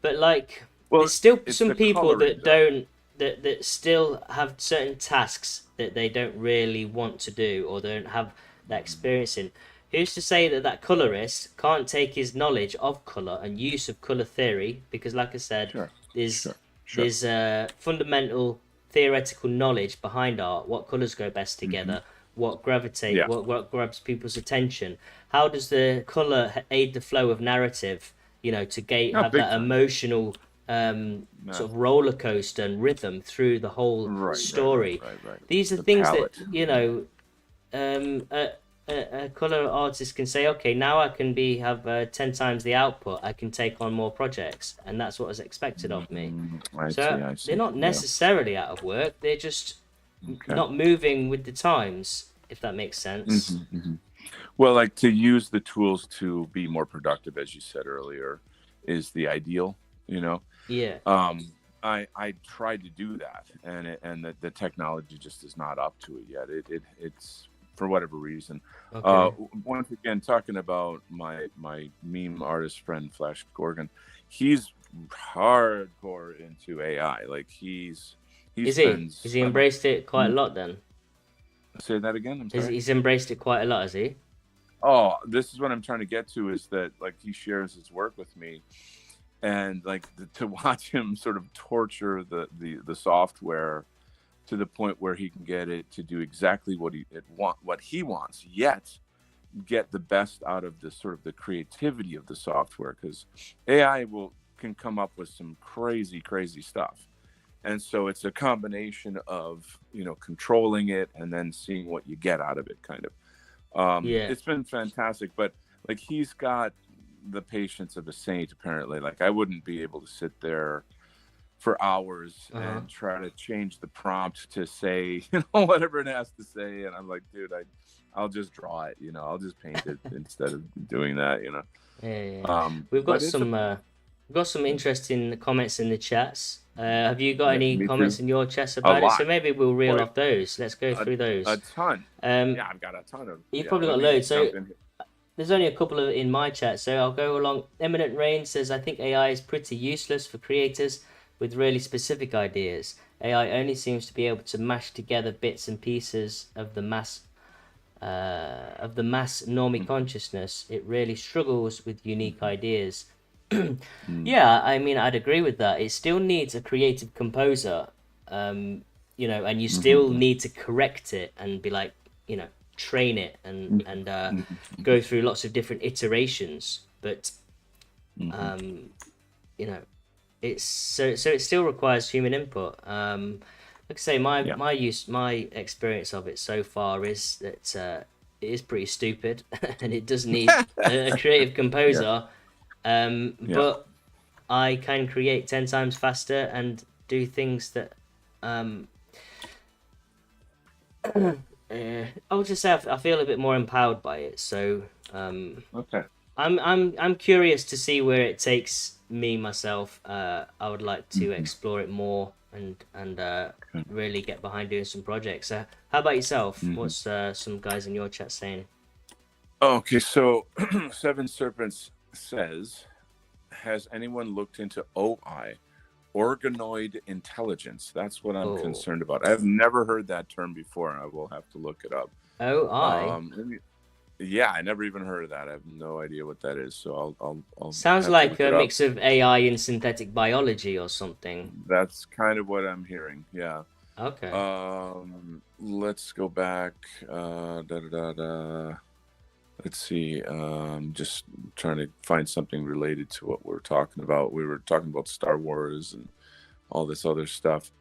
But like, Well, there's still it's some the people coloring that job. don't that still have certain tasks that they don't really want to do or they don't have that Mhm. experience in. Who's to say that that colorist can't take his knowledge of color and use of color theory? Because, like I said, Sure, there's sure, sure. there's fundamental theoretical knowledge behind art. What colors go best Hmm. together? What gravitate? Yeah. What grabs people's attention? How does the color aid the flow of narrative? To No, have big that time. emotional sort of Massive. roller coaster and rhythm through the whole Right, right, right, story. right, right. These are The things that palette. um, a, a color artist can say, okay, now I can have 10 times the output. I can take on more projects, and that's what is expected of me. I So see, I they're see. not Yeah. necessarily out of work. They're just Okay. not moving with the times, if that makes sense. Hmm. Hmm. Well, like, to use the tools to be more productive, as you said earlier, is the ideal. You know, Yeah. um, I tried to do that, and the technology just is not up to it yet. It's for whatever reason. Okay. Once again, talking about my meme artist friend Flash Gorgon, he's hardcore into AI. Like, he Is he? Has spends. he embraced it quite a lot then? Say that again. I'm Has sorry. he's embraced it quite a lot, has he? Oh, this is what I'm trying to get to, is that, like, he shares his work with me, and like, to watch him sort of torture the software to the point where he can get it to do exactly what he wants, yet get the best out of the sort of the creativity of the software, because AI can come up with some crazy stuff. And so it's a combination of, controlling it and then seeing what you get out of it, kind of. Yeah. It's been fantastic, but like, he's got the patience of a saint, apparently. Like, I wouldn't be able to sit there for hours Uh-huh. and try to change the prompt to say, whatever it has to say. And I'm like, dude, I'll just draw it, I'll just paint it instead of doing that, Yeah, yeah. We've got But it's a, some interesting comments in the chats. Have you got yeah, any me comments too. in your chats A about it? So lot. maybe we'll reel Boy, off those. Let's go a, through a those. ton. Um, Yeah, I've got a ton of, you've yeah, probably let got me loads. So jump in here. there's only a couple of in my chat, so I'll go along. Eminent Rain says, I think AI is pretty useless for creators with really specific ideas. AI only seems to be able to mash together bits and pieces of the mass normie Mhm. consciousness. It really struggles with unique Mhm. ideas. Mm, Yeah, I mean, I'd agree with that. It still needs a creative composer, um, and you still mhm, need to correct it and be like, train it and mhm, and mhm, go through lots of different iterations. But mhm. um, you know, so it still requires human input. Like I say, Yeah. my experience of it so far is that it is pretty stupid, and it does need a creative Yeah. composer. Yeah. But I can create 10 times faster and do things that um, I'll just say I feel a bit more empowered by it. So Okay. I'm curious to see where it takes me myself. I would like to Mhm. explore it more and Okay. really get behind doing some projects. How about yourself? Mhm. What's some guys in your chat saying? Okay, so Seven Serpents says, has anyone looked into OI, organoid intelligence? That's what I'm Oh, concerned about. I've never heard that term before, and I will have to look it up. oh, I Let me, yeah, I never even heard of that. I have no idea what that is, so I'll sounds have to like look a it up. mix of AI and synthetic biology or something. That's kind of what I'm hearing. Yeah. Okay. Let's go back. Da, da, da, da. Let's see. Just trying to find something related to what we're talking about. We were talking about Star Wars and all this other stuff.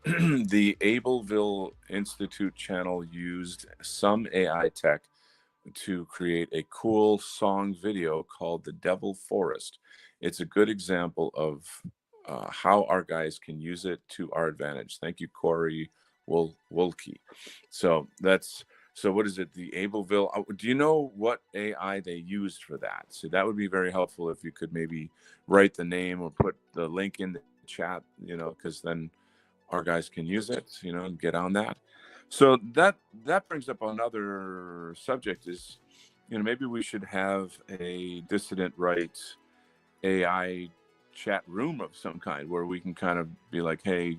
The Ableville Institute channel used some AI tech to create a cool song video called The Devil Forest. It's a good example of how our guys can use it to our advantage. Thank you, Corey Wolke. So that's so. What is it? The Ableville. Do you know what AI they used for that? So that would be very helpful if you could maybe write the name or put the link in the chat. Because then our guys can use it. And get on that. So that brings up another subject. Is maybe we should have a dissident rights AI chat room of some kind where we can kind of be like, hey,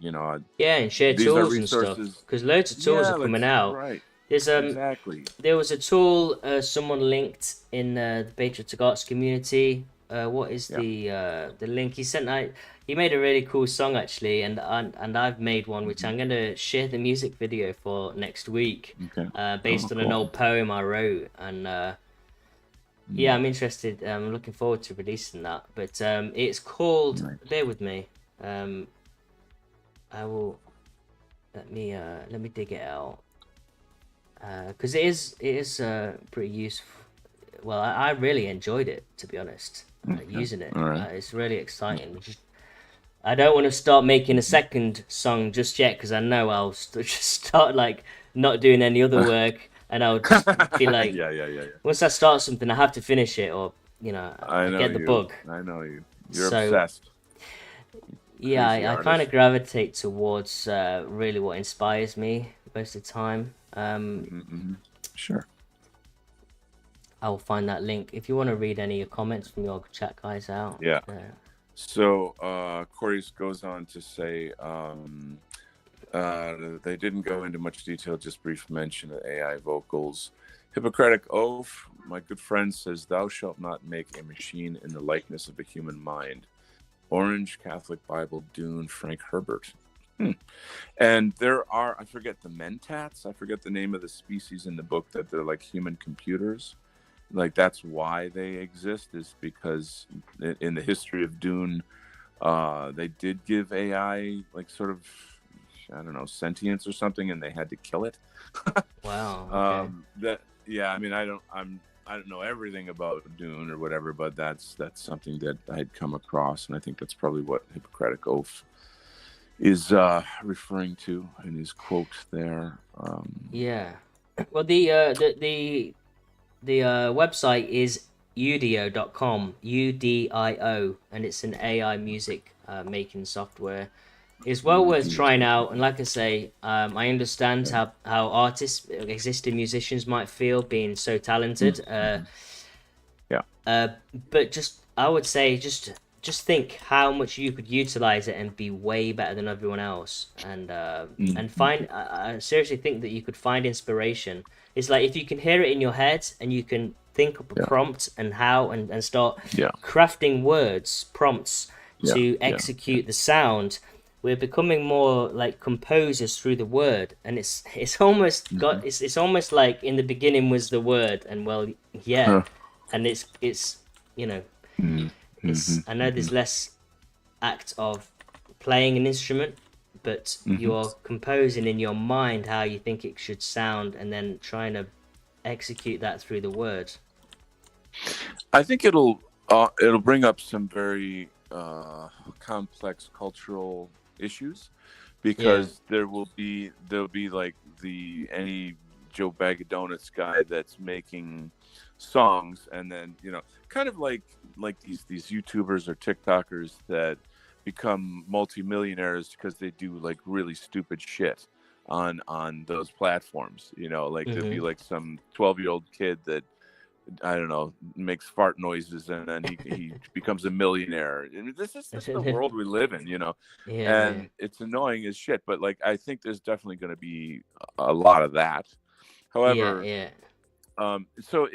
Yeah, and share these are tools and stuff resources. because loads of tools Yeah, are like coming out. right, There's exactly. there was a tool someone linked in the Patriotic Arts community. What is Yeah. the link he sent? He made a really cool song actually, and I've made one which Hmm. I'm gonna share the music video for next week, Okay. Oh, based on an cool. old poem I wrote, and yeah, Mm, I'm interested. I'm looking forward to releasing that. But it's called. nice. Bear with me. Um, I will let me dig it out. Because it is pretty useful. Well, I really enjoyed it, to be honest, Okay. using it. All right. It's really exciting. I don't want to start making a Mhm. second song just yet because I know I'll just start like not doing any other work, and I'll just be like, Yeah, yeah, yeah, yeah. once I start something, I have to finish it, or I I know get the you. bug. I know you. You're So obsessed. yeah, Crazy I kind of artist. gravitate towards really what inspires me most of the time. Hmm. Sure. I'll find that link. If you want to read any comments from your chat guys out. Yeah. So Corey goes on to say they didn't go into much detail, just brief mention of AI vocals. Hippocratic oath, my good friend says, thou shalt not make a machine in the likeness of a human mind. Orange Catholic Bible, Dune, Frank Herbert. And there are, I forget the mentats, I forget the name of the species in the book, that they're like human computers. Like that's why they exist, is because in the history of Dune, they did give AI like sort of, I don't know, sentience or something, and they had to kill it. Wow. Okay. That yeah, I mean, I don't know everything about Dune or whatever, but that's something that I had come across, and I think that's probably what Hippocratic Oath is referring to in his quote there. Yeah. Well, the website is udio.com, UDIO, and it's an AI music making software. It's well worth trying out, and like I say, I understand Yeah. how artists, existing musicians, might feel being so talented. Mhm. Yeah. But just I would say just think how much you could utilize it and be way better than everyone else, and Mhm. find. I seriously think that you could find inspiration. It's like if you can hear it in your head and you can think up a Yeah. prompt and how and start Yeah. crafting words, prompts Yeah. to Yeah. execute the sound, we're becoming more like composers through the word, and it's almost Mm-hmm. got it's almost like in the beginning was the word, and well, yeah, Huh. and it's you know Mm-hmm. it's I know there's less act of playing an instrument, but Mm-hmm. you're composing in your mind how you think it should sound, and then trying to execute that through the words. I think it'll bring up some very complex cultural issues Yeah. because there'll be like the any Joe Bag of Donuts guy that's making songs, and then kind of like these YouTubers or TikTokers that become multimillionaires because they do like really stupid shit on those platforms. Like there'd be Mhm. like some 12-year-old kid that I don't know, makes fart noises, and then he becomes a millionaire. I mean, this is just the world we live in, Yeah, yeah, and it's annoying as shit. But like, I think there's definitely going to be a lot of that. yeah, However, yeah. so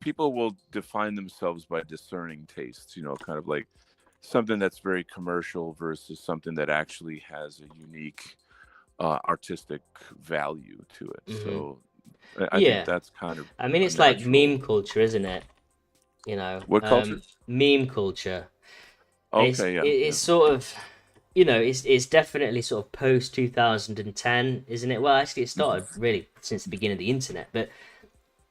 people will define themselves by discerning tastes, kind of like something that's very commercial versus something that actually has a unique artistic value to it. Mhm. So I think Yeah. that's kind of I mean, a it's like meme natural. culture, isn't it? What culture? Meme culture. Okay, yeah, It's yeah. sort of, it's definitely sort of post 2010, isn't it? Well, actually, it started Hmm. really since the beginning of the internet, but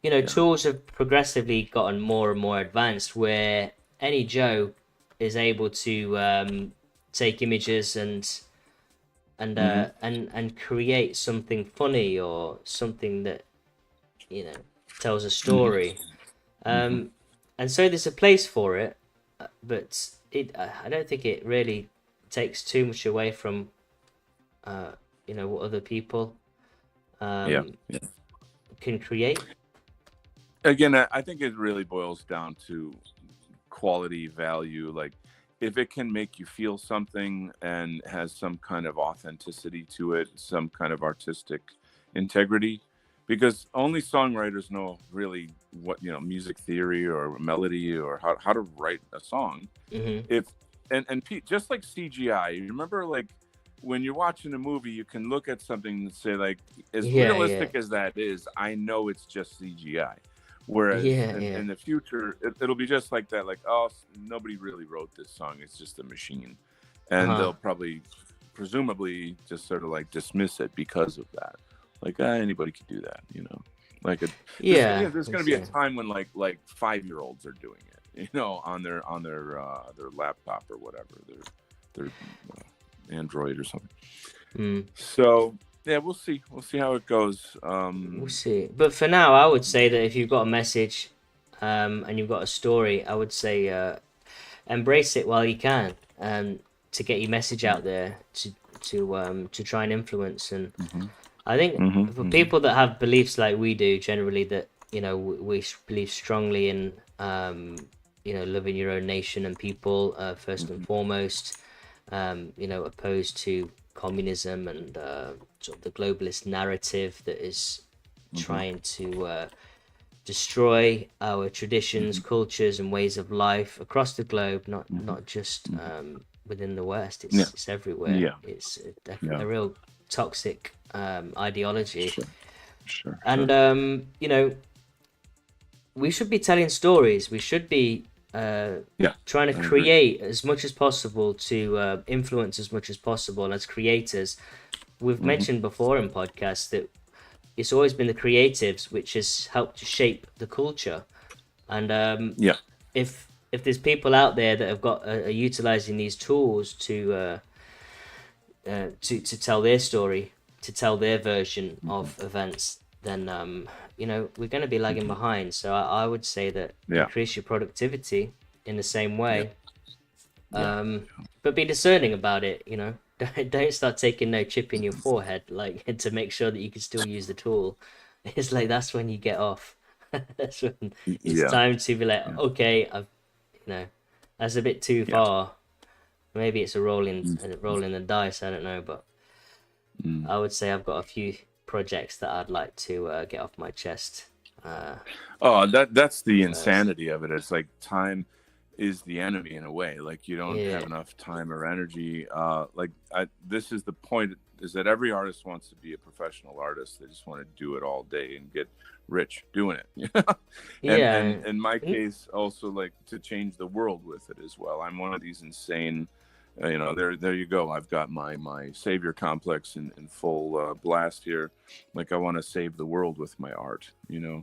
Yeah. tools have progressively gotten more and more advanced where any Joe is able to take images Hmm. and create something funny or something that you know tells a Hmm. story. Hmm. Um, and so there's a place for it, but I don't think it really takes too much away from uh, what other people Yeah. um, Yeah. can create. Again, I think it really boils down to quality value. Like, if it can make you feel something and has some kind of authenticity to it, some kind of artistic integrity, because only songwriters know really what, music theory or melody or how to write a song. Hmm. If just like CGI, you remember, like, when you're watching a movie, you can look at something and say, like, as Yeah, yeah, realistic as that is, I know it's just CGI. Whereas yeah, yeah. in the future, it'll be just like that, like, oh, nobody really wrote this song, it's just a machine, Uh and huh. they'll probably presumably just sort of like dismiss it because of that. Like, anybody could do that, like Yeah, there's I going to be a see. time when like 5-year-olds are doing it, on their laptop or whatever, their Android or something. Mm, So yeah, we'll see how it goes. we'll see. But for now, I would say that if you've got a message, and you've got a story, I would say embrace it while you can, to get your message out there, to try and influence. And Mm-hmm. I think Mm-hmm. for Mm-hmm. people that have beliefs like we do, generally that we believe strongly in loving your own nation and people, first and Mm-hmm. foremost, opposed to communism and sort of the globalist narrative that is Mm-hmm. trying to destroy our traditions, Mm-hmm. cultures, and ways of life across the globe. Not Mm-hmm. not just Mm-hmm. within the West. Yeah. It's everywhere. Yeah. It's Yeah. a real toxic ideology, Sure. Sure. and Sure. we should be telling stories. We should be Yeah. trying to I agree. create as much as possible to influence as much as possible as creators. We've Mm-hmm. mentioned before in podcasts that it's always been the creatives which has helped to shape the culture. And Yeah. if there's people out there that have got are utilizing these tools to tell their story, to tell their version Mm-hmm. of events, then we're going to be lagging Mm-hmm. behind. So I would say that Yeah. increase your productivity in the same Yeah. way, Yeah. but be discerning about it. Don't start taking no chip in your forehead, like to make sure that you can still use the tool. It's like that's when you get off. That's when it's Yeah. time to be like, Yeah. okay, you know, that's a bit too Yeah. far. Maybe it's a Mm-hmm. rolling the dice. I don't know, but Mm. I would say I've got a few projects that I'd like to get off my chest. Oh, that's the first. insanity of it. It's like time is the enemy in a way. Like you don't Yeah. have enough time or energy. This is the point: is that every artist wants to be a professional artist. They just want to do it all day and get rich doing it. And Yeah. in my case, also like to change the world with it as well. I'm one of these insane. There you go. I've got my savior complex in full blast here. Like I want to save the world with my art. Yeah,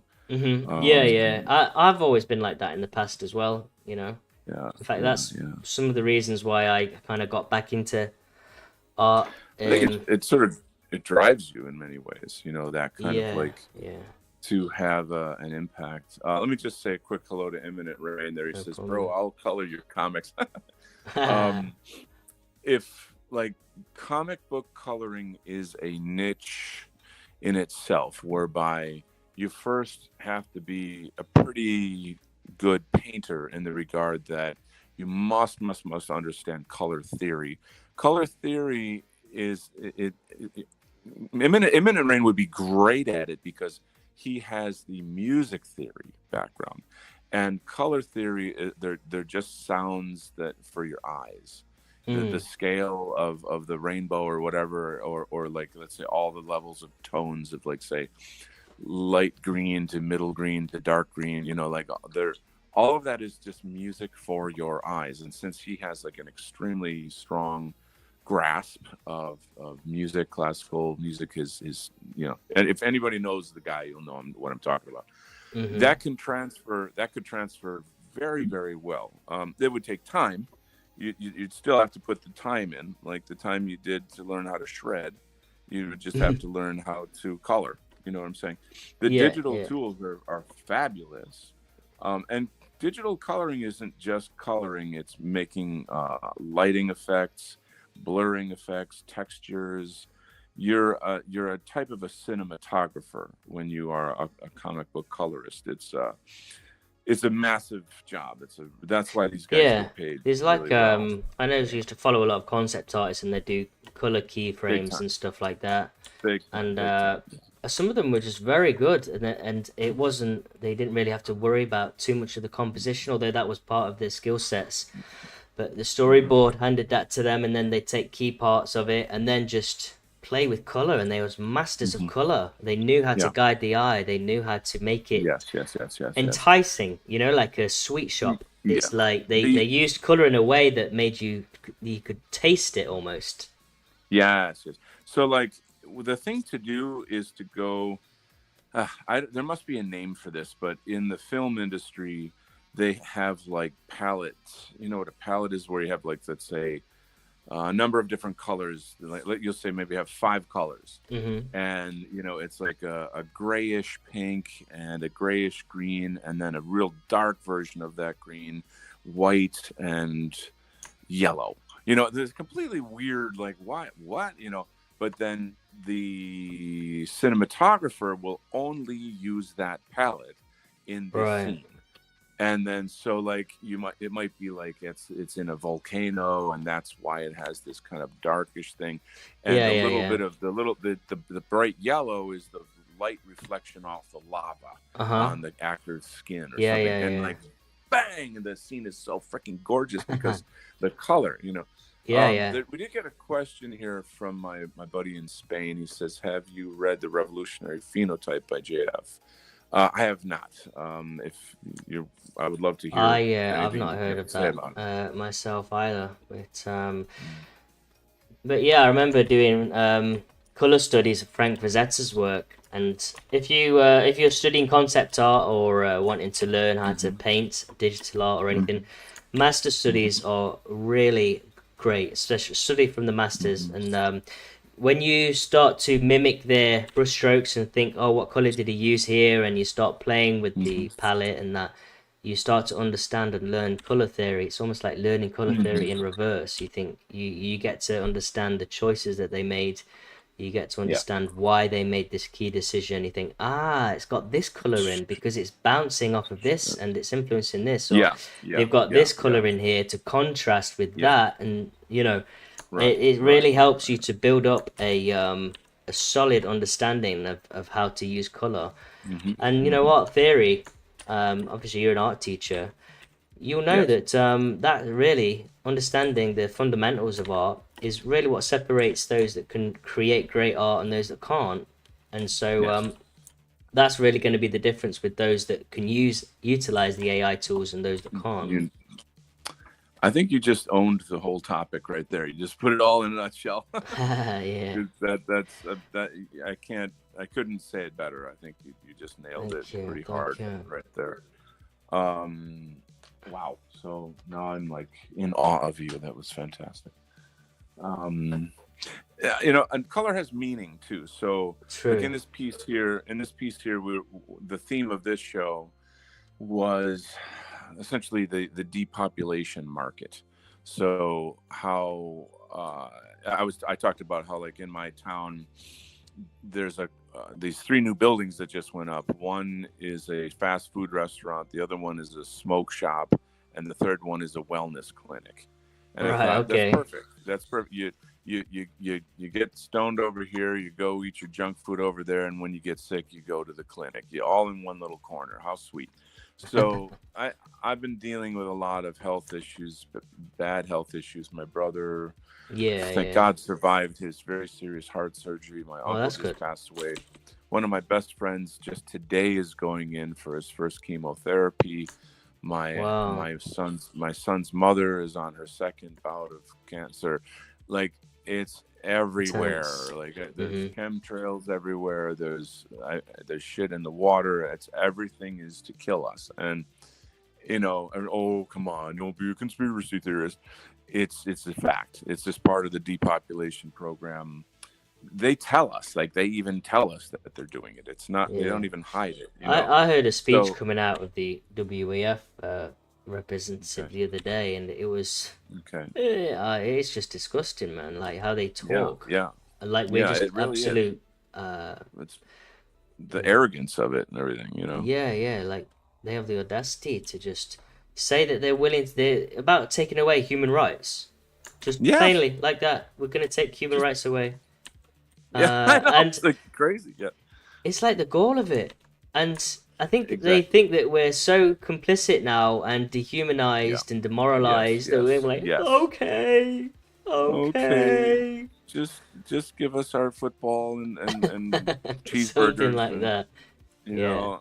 Um, yeah. I've always been like that in the past as well, you know. yeah, In fact, yeah, that's yeah. some of the reasons why I kind of got back into art. I think it sort of it drives you in many ways. That kind of Yeah, like yeah, to have an impact. Let me just say a quick hello to Imminent Rain. There he no says, "Bro, problem. I'll color your comics." um, if like comic book coloring is a niche in itself, whereby you first have to be a pretty good painter in the regard that you must understand color theory. Color theory is Imminent Rain would be great at it because he has the music theory background, and color theory. They're just sounds that for your eyes. The Mm, scale of the rainbow or whatever, or like let's say all the levels of tones of like say light green to middle green to dark green. Like they're all of that is just music for your eyes. And since he has like an extremely strong grasp of music, classical music is and if anybody knows the guy, you'll know what I'm talking about. mm-hmm. That could transfer very, very well. It would take time. You'd still have to put the time in, like the time you did to learn how to shred. You would just have to learn how to color. You know what I'm saying? The Yeah, digital yeah. tools are fabulous. And digital coloring isn't just coloring, it's making lighting effects, blurring effects, textures. You're a type of a cinematographer when you are a comic book colorist. It's a massive job. That's why these guys Yeah. get paid There's like really well. I know I used to follow a lot of concept artists and they do color Big keyframes time. and stuff like that. Big time. And Big time. some of them were just very good and it wasn't they didn't really have to worry about too much of the composition, although that was part of their skill sets. But the Mm-hmm. storyboard handed that to them, and then they take key parts of it and then just play with color. And they was masters of Mm-hmm. color. They knew how to Yeah. guide the eye. They knew how to make it Yes. Yes. Yes. Yes. Yes. enticing. You know, like a sweet shop. Yeah. It's like they The used color in a way that made you could taste it almost. Yes. Yes. So like the thing to do is to go. There must be a name for this, but in the film industry, they have like palettes. You know what a palette is, where you have like let's say a number of different colors. Like you'll say maybe have 5 colors, Hmm. and it's like a grayish pink and a grayish green, and then a real dark version of that green, white and yellow. There's completely weird, like what, but then the cinematographer will only use that palette in this Right. scene. And then so like it might be like it's in a volcano, and that's why it has this kind of darkish thing. And Yeah, the yeah, little yeah. bit of the bright yellow is the light reflection off the lava Uh-huh. on the actor's skin or Yeah, something. yeah, And yeah. like bang, and the scene is so freaking gorgeous because the color. Yeah, yeah. We did get a question here from my buddy in Spain. He says, have you read The Revolutionary Phenotype by JF? I have not. If you, I would love to hear I've anything not that you heard have to of say that about it. myself either. But yeah, I remember doing color studies of Frank Frazetta's work. And if you're studying concept art or wanting to learn how to Mm-hmm. paint digital art or anything, Mm-hmm. master Mm-hmm. studies are really great, especially study from the masters. Mm-hmm. And when you start to mimic their brushstrokes and think, oh, what color did he use here? And you start playing with the palette and that, you start to understand and learn color theory. It's almost like learning color theory Mm-hmm. in reverse. You think you get to understand the choices that they made. You get to Yeah. understand why they made this key decision. You think, it's got this color in because it's bouncing off of this and it's influencing this, or Yeah. Yeah. they've got Yeah. this Yeah. color in here to contrast with Yeah. that, and Right. it Right. really helps you Right. to build up a solid understanding of how to use color. Hmm. And you know Hmm. what, theory, obviously you're an art teacher, you'll know Yes. that that really understanding the fundamentals of art is really what separates those that can create great art and those that can't. And so Yes. that's really going to be the difference with those that can utilize the AI tools and those that can't. You, I think you just owned the whole topic right there. You just put it all in a nutshell. Yeah, That I couldn't say it better. I think you just nailed it thank you, pretty thank hard you. right there. Um, wow. So now I'm like in awe of you. That was fantastic. Um, yeah, and color has meaning too. So like True. in this piece here, the theme of this show was essentially the depopulation market. So how I talked about how like in my town there's these three new buildings that just went up. One is a fast food restaurant, the other one is a smoke shop, and the third one is a wellness clinic. And I Right, thought that's okay. perfect. That's perfect. You get stoned over here, you go eat your junk food over there, and when you get sick, you go to the clinic. You all in one little corner. How sweet. So I've been dealing with a lot of health issues, bad health issues. My brother, Yeah, thank yeah. God, survived his very serious heart surgery. My Oh, uncle that's just good. passed away. One of my best friends just today is going in for his first chemotherapy. Wow. My son's mother is on her second bout of cancer. Like it's everywhere. Intense. Like there's Mm-hmm. chemtrails everywhere. There's shit in the water. It's everything is to kill us. And oh come on, don't be a conspiracy theorist. It's a fact. It's just part of the depopulation program. They tell us, like they even tell us that they're doing it. It's not, they Yeah. don't even hide it, I heard a speech So coming out of the WEF representative okay, the other day, and it was okay, it's just disgusting, man. Like how they yeah, talk, yeah, like we're yeah. just It really is. absolute. Uh, It's you the know, arrogance of it and everything. yeah, yeah. Like they have the audacity to just say that they're about taking away human rights, just Yes, plainly like that. We're gonna take human just rights away, yeah. I know. and It's like crazy. Yeah, it's like the goal of it. And I think they exactly. think that we're so complicit now and Yeah. dehumanized and Yes. demoralized that we're Yes. like, Yes. okay, Okay. okay. Just give us our football and Something cheeseburgers like and that. you Yeah.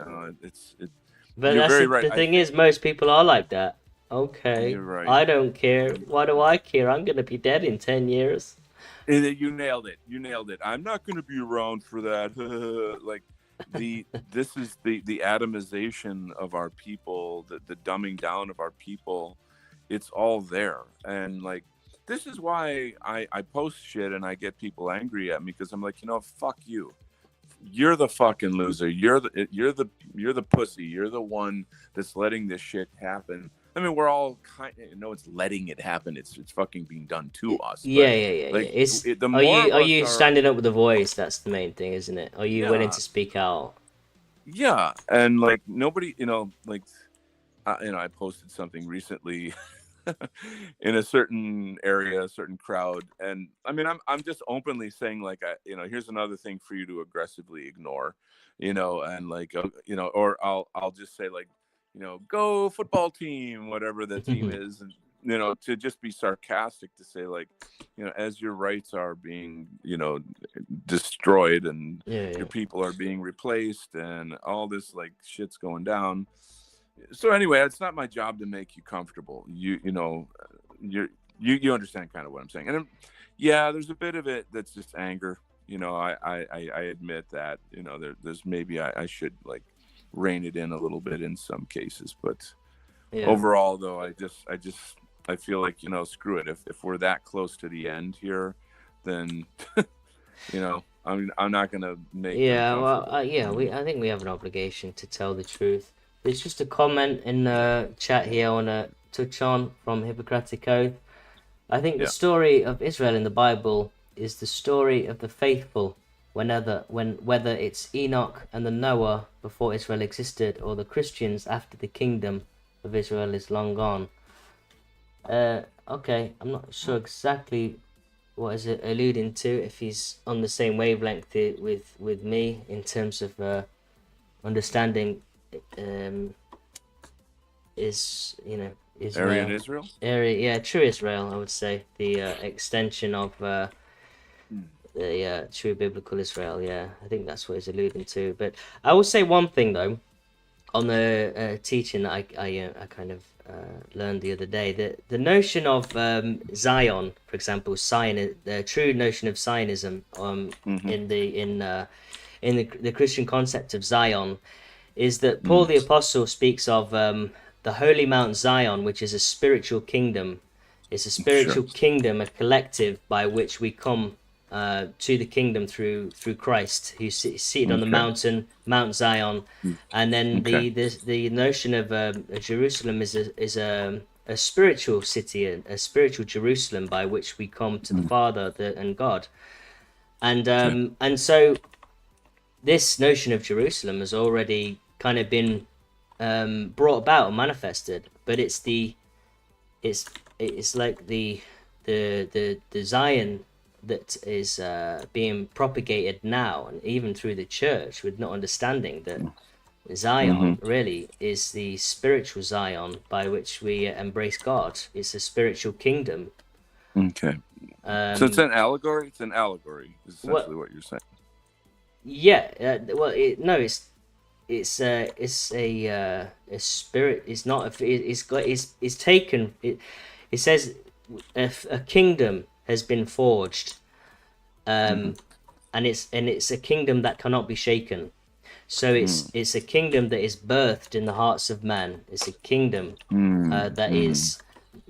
know, it's it. But You're that's very right. the I thing think is, most people are like that. Okay, you're right. I don't care. Why do I care? I'm gonna be dead in 10 years. You nailed it. You nailed it. I'm not going to be around for that. Like this is the atomization of our people, the dumbing down of our people. It's all there, and like this is why I post shit and I get people angry at me because I'm like, fuck you. You're the fucking loser. You're the pussy. You're the one that's letting this shit happen. I mean, we're all it's letting it happen. It's fucking being done to us. But Yeah, yeah, yeah, yeah. like, It's the more of are us you are, standing up with a voice? That's the main thing, isn't it? Are you willing yeah, to speak out? yeah, and like nobody, like, I posted something recently in a certain area, a certain crowd, and I mean, I'm just openly saying like, here's another thing for you to aggressively ignore, and like, or I'll just say like, go football team, whatever the team is, and to just be sarcastic to say like, as your rights are being, destroyed and Yeah, yeah. your people are being replaced and all this like shit's going down. So anyway, it's not my job to make you comfortable. You understand kind of what I'm saying. And yeah, there's a bit of it that's just anger. I admit that. There's maybe I should like rein it in a little bit in some cases, but Yeah. overall though, I feel like, screw it. If we're that close to the end here, then I'm not gonna make them Yeah, well, comfortable. yeah, I think we have an obligation to tell the truth. There's just a comment in the chat here I want to touch on from Hippocratic Oath. I think the Yeah. story of Israel in the Bible is the story of the faithful, whether it's Enoch and the Noah before Israel existed, or the Christians after the kingdom of Israel is long gone. Okay, I'm not sure exactly what is it alluding to? If he's on the same wavelength with me in terms of understanding, um, is Aryan Israel Israel? area? Yeah, true Israel. I would say the extension of Mm. the true biblical Israel. Yeah, I think that's what he's alluding to. But I will say one thing though on the teaching that I kind of learned the other day, that the notion of Zion, for example, the true notion of Zionism, Mm-hmm. in the Christian concept of Zion, is that Paul Mm. the Apostle speaks of the holy Mount Zion, which is a spiritual kingdom. It's a Sure. spiritual kingdom, a collective by which we come to the kingdom through Christ, who's seated on the Okay. mountain, Mount Zion, Mm. and then Okay. the notion of Jerusalem is a spiritual city, a spiritual Jerusalem by which we come to the Mm. Father and God, Okay. and so this notion of Jerusalem has already kind of been brought about and manifested, but it's it's like the Zion that is being propagated now, and even through the church, with not understanding that Mm-hmm. Zion really is the spiritual Zion by which we embrace God. It's a spiritual kingdom. Okay. So it's Um, an allegory. It's an allegory, is what? essentially what you're saying. Yeah. Well, no, it's a spirit. It's not. It's got. It's taken. It says a kingdom has been forged, Mm-hmm. and it's a kingdom that cannot be shaken. So it's a kingdom that is birthed in the hearts of man. It's a kingdom that Mm-hmm. is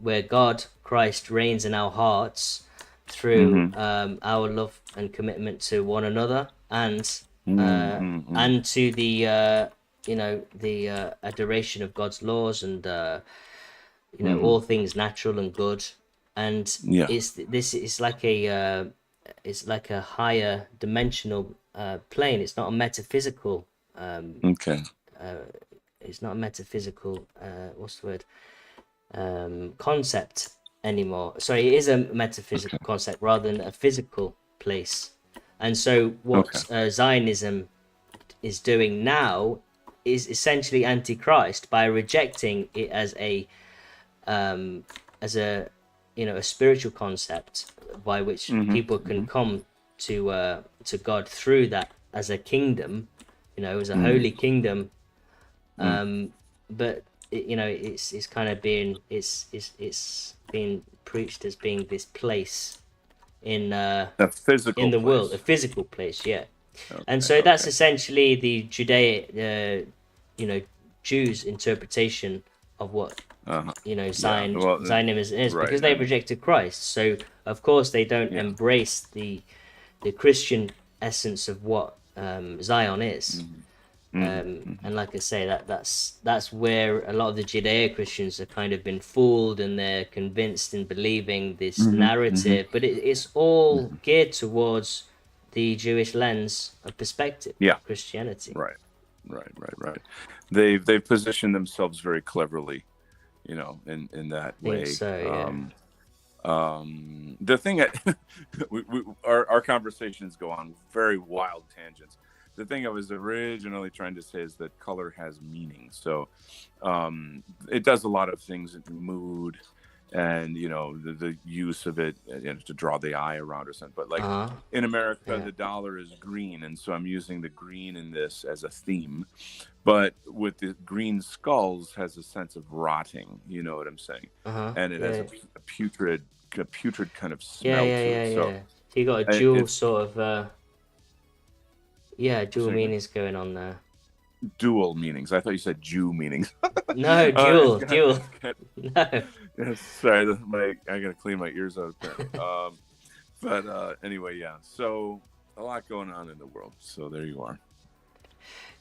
where God Christ reigns in our hearts through Mm-hmm. our love and commitment to one another, Mm-hmm. and to the the adoration of God's laws, and Mm-hmm. all things natural and good. And Yeah. it's like it's like a higher dimensional plane. It's not a metaphysical Okay. it's not a metaphysical what's the word concept anymore. Sorry, it is a Okay. metaphysical concept rather than a physical place. And so Okay. what Zionism is doing now is essentially antichrist by rejecting it as a a spiritual concept by which Mm-hmm. people can Mm-hmm. come to God through that as a kingdom, as a Mm-hmm. holy kingdom. Mm. But it's kind of being it's being preached as being this place in A physical in the world, a place. physical place, yeah. And Okay. so that's Okay. essentially the Judaic, Jews' interpretation of what Uh-huh. Yeah. Zion Well, Zionism is, right. because they And rejected Christ. So of course they don't yeah. embrace the Christian essence of what Zion is. Mm-hmm. Mm-hmm. Mm-hmm. And like I say, that's where a lot of the Judeo Christians have kind of been fooled, and they're convinced in believing this Mm-hmm. Mm-hmm. narrative, but it's all Mm-hmm. geared towards the Jewish lens of perspective Yeah. of Christianity. Right. Right. Right. Right. They've positioned themselves very cleverly, in that I think way. so, yeah. The thing that our conversations go on very wild tangents. The thing I was originally trying to say is that color has meaning. So it does a lot of things in mood, and the use of it, to draw the eye around or something. But like Uh-huh. in America, Yeah. the dollar is green, and so I'm using the green in this as a theme. But with the green skulls has a sense of rotting. You know what I'm saying? Uh-huh. And it has Yeah. a putrid kind of Yeah, smell yeah, to yeah, it. So yeah. So you got a dual it's sort of dual saying meanings going on there. dual meanings. I thought you said Jew meanings. No, It's dual, got, dual. it's got, No. sorry, I gotta clean my ears out apparently. But anyway, yeah. So a lot going on in the world. So there you are.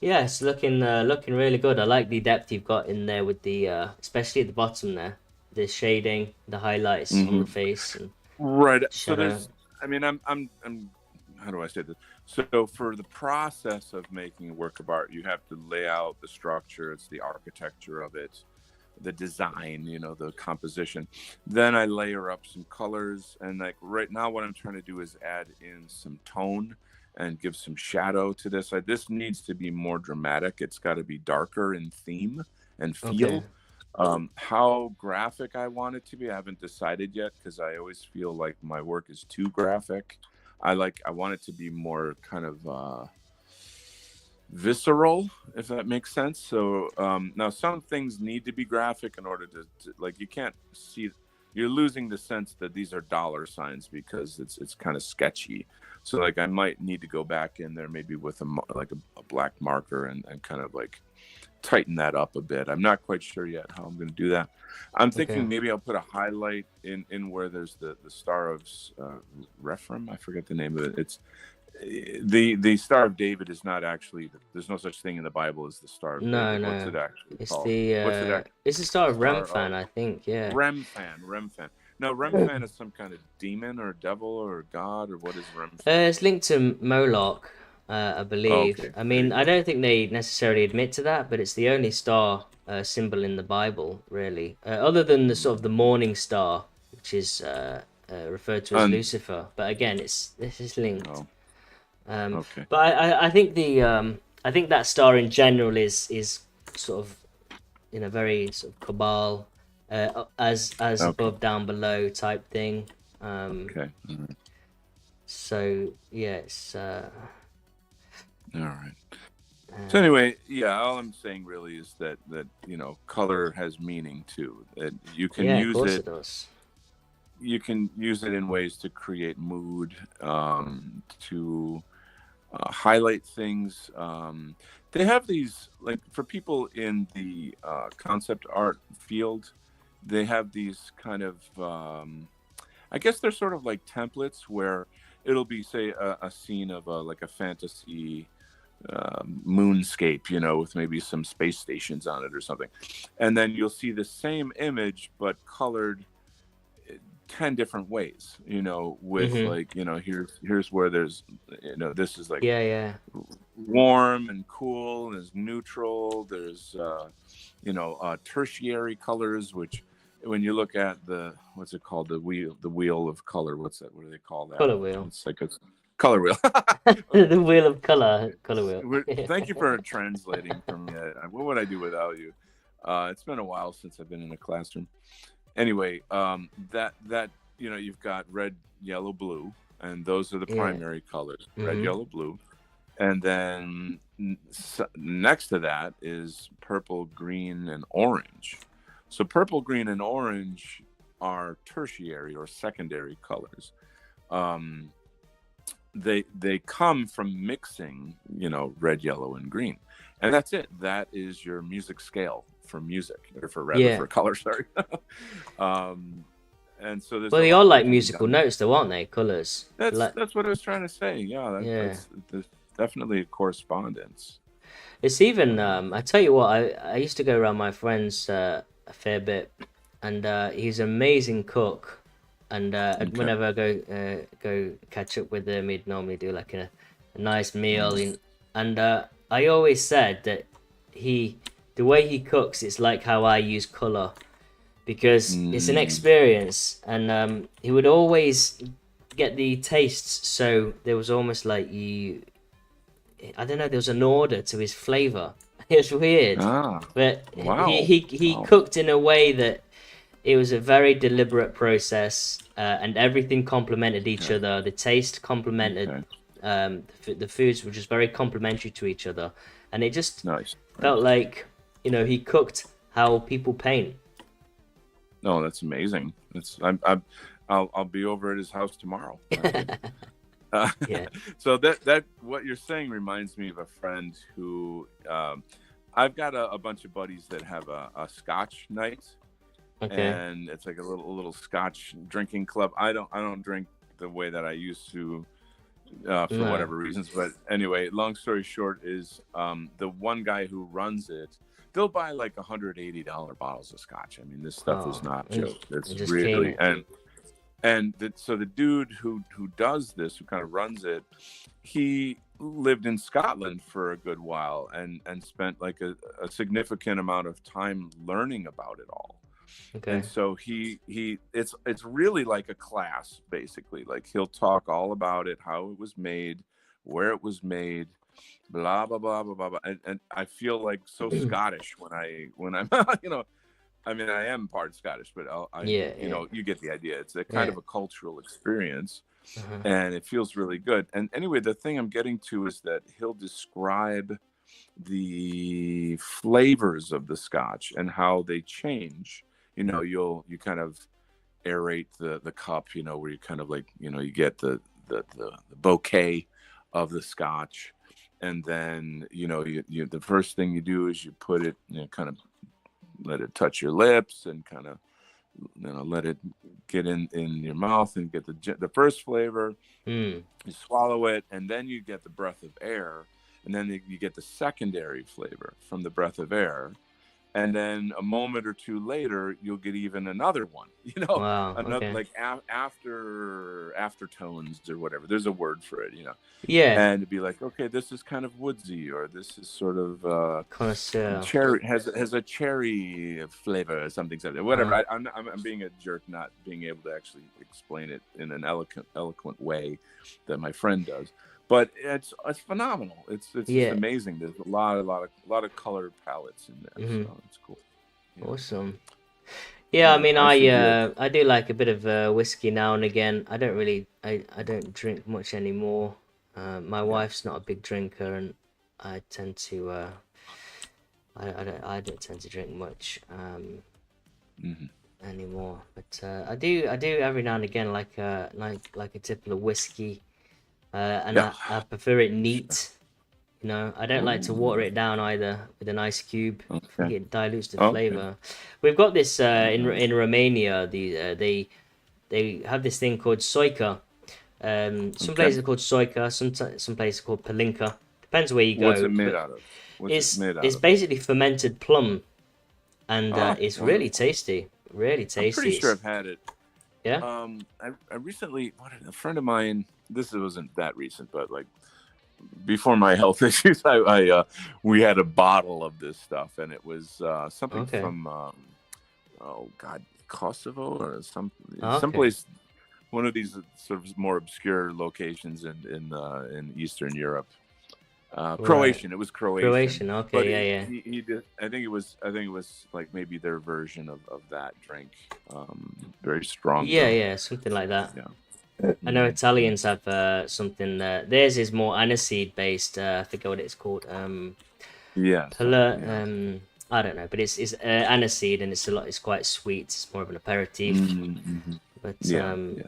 Yeah, it's looking really good. I like the depth you've got in there with the especially at the bottom there, the shading, the highlights on Mm-hmm. the face and Right. So shadow. I mean, I'm. How do I say this? So for the process of making a work of art, you have to lay out the structure. It's the architecture of it. the design, the composition. Then I layer up some colors, and like right now what I'm trying to do is add in some tone and give some shadow to this. This needs to be more dramatic. It's got to be darker in theme and Okay. feel. How graphic I want it to be, I haven't decided yet, because I always feel like my work is too graphic. I want it to be more kind of visceral, if that makes sense. So now some things need to be graphic in order to like, you can't see, you're losing the sense that these are dollar signs because it's kind of sketchy. So like I might need to go back in there maybe with a black marker and kind of like tighten that up a bit. I'm not quite sure yet how I'm going to do that. I'm thinking Okay. maybe I'll put a highlight in where there's the Star of Rephaim. I forget the name of it. It's the Star of David is not actually, there's no such thing in the Bible as the Star of No, David. What's no. it actually It's called? What's it the actually? it's the Star of Star Remphan, of I think. Yeah. Remphan. No, Remphan is some kind of demon or devil or god, or what is Remphan? It's linked to Moloch, I believe. Okay, I there you mean, I go. don't think they necessarily admit to that, but it's the only star symbol in the Bible, really, other than the sort of the morning star, which is referred to as And Lucifer. But again, this is linked. oh, Um, okay, but I think I think that star in general is sort of in a very sort of cabal, as okay, above down below type thing. okay. All right. So yeah, it's All right. So uh, anyway, yeah, all I'm saying really is that color has meaning too. That you can yeah, of use course it. it does. You can use it in ways to create mood, to highlight things. They have these, like, for people in the concept art field, they have these kind of, I guess they're sort of like templates where it'll be, say, a scene of like a fantasy moonscape, with maybe some space stations on it or something. And then you'll see the same image, but colored 10 different ways, with Mm-hmm. like, here's where there's, this is like Yeah, yeah. warm and cool, there's neutral, there's tertiary colors, which when you look at the, what's it called, the wheel of color, what's that, what do they call that? Color wheel. It's like a color wheel. The wheel of color wheel. Thank you for translating for me. What would I do without you? It's been a while since I've been in a classroom. Anyway, that you've got red, yellow, blue, and those are the Yeah. primary colors: red, Mm-hmm. yellow, blue. And then next to that is purple, green, and orange. So purple, green, and orange are tertiary or secondary colors. Um, they come from mixing, red, yellow, and green, and that's it. That is your music scale for music, or Yeah. for color. Sorry. um, and so there's Well, a they are lot that like can be musical done there. notes, though, aren't they? Colors. That's Like, that's what I was trying to say. Yeah, yeah. that's definitely a correspondence. It's even. Um, I tell you what. I used to go around my friends a fair bit, and he's an amazing cook. And okay. whenever I go catch up with him, he'd normally do like a nice meal. And I always said that the way he cooks, it's like how I use color, because it's an Mm, experience. And he would always get the tastes, so there was almost like I don't know, there was an order to his flavor. It's weird, ah, but wow, he wow. cooked in a way that it was a very deliberate process, and everything complemented each Okay, other. The taste complemented okay, the foods were just very complementary to each other, and it just nice, felt nice. like he cooked how people paint. No, that's amazing. I'll be over at his house tomorrow. That's good. Uh, Yeah. so that what you're saying reminds me of a friend who, I've got a bunch of buddies that have a Scotch night, Okay. and it's like a little Scotch drinking club. I don't drink the way that I used to, for No. whatever reasons. But anyway, long story short is, the one guy who runs it, they'll buy like $180 bottles of Scotch. I mean, this stuff is Oh, not and, joke. It's and just clean really, it. and so the dude who does this, who kind of runs it, he lived in Scotland for a good while and spent like a significant amount of time learning about it all. And Okay. so it's really like a class, basically. Like he'll talk all about it, how it was made, where it was made, blah blah blah blah blah, blah. And I feel like so Scottish when I'm you know, I mean, I am part Scottish, but Yeah, you yeah, know, you get the idea. It's a kind yeah. of a cultural experience, Uh-huh. and it feels really good. And anyway, the thing I'm getting to is that he'll describe the flavors of the Scotch and how they change. You know, you kind of aerate the cup, you know, where you kind of like, you know, you get the bouquet of the Scotch, and then you know, you the first thing you do is you put it, you know, kind of let it touch your lips and kind of, you know, let it get in your mouth and get the first flavor. Mm. You swallow it, and then you get the breath of air, and then you get the secondary flavor from the breath of air, and then a moment or two later you'll get even another one, you know, Wow. another Okay. like aftertones or whatever, there's a word for it, you know, Yeah. and it'd be like, okay, this is kind of woodsy, or this is sort of Connoisseur. cherry, has a cherry flavor or something, whatever. Uh-huh. I'm being a jerk not being able to actually explain it in an eloquent way that my friend does, but it's phenomenal. It's just Yeah. amazing. There's a lot of colored palettes in there, Hmm. so it's cool. Yeah, Awesome. Yeah, I yeah. mean, I should do it. I do like a bit of whiskey now and again. I don't really, I don't drink much anymore. My Yeah. wife's not a big drinker, and I tend to, I don't tend to drink much Hmm. anymore. But I do every now and again like a typical whiskey, and Yeah. I prefer it Sure. neat. You know, I don't like to water Ooh. it down either with an ice cube. I think Okay. it dilutes the Okay. flavor. We've got this Uh, in Romania. They have this thing called soica. Some okay. places are called soica. Some places are called palinka. Depends where you What's go. it made But out of? What's it made out it's of? basically fermented plum, and Oh, it's really wonderful. tasty. Really I'm pretty tasty. sure It's I've had it. yeah. I recently, a friend of mine, this wasn't that recent, but like before my health issues, we had a bottle of this stuff, and it was something Okay. from, oh God, Kosovo or Okay. someplace, one of these sort of more obscure locations in Eastern Europe. Right. Croatian. It was Croatian, Croatian. but Okay. Yeah. Yeah. he did. I think it was like maybe their version of that drink. Very strong Yeah. though. Yeah. Something like that. Yeah. I know Mhm. Italians have something. Theirs is more aniseed based. I forget what it's called. Yes. Pala, Yeah. I don't know, but it's aniseed and it's a lot. It's quite sweet. It's more of an aperitif. Mm-hmm. But Yeah. Yeah.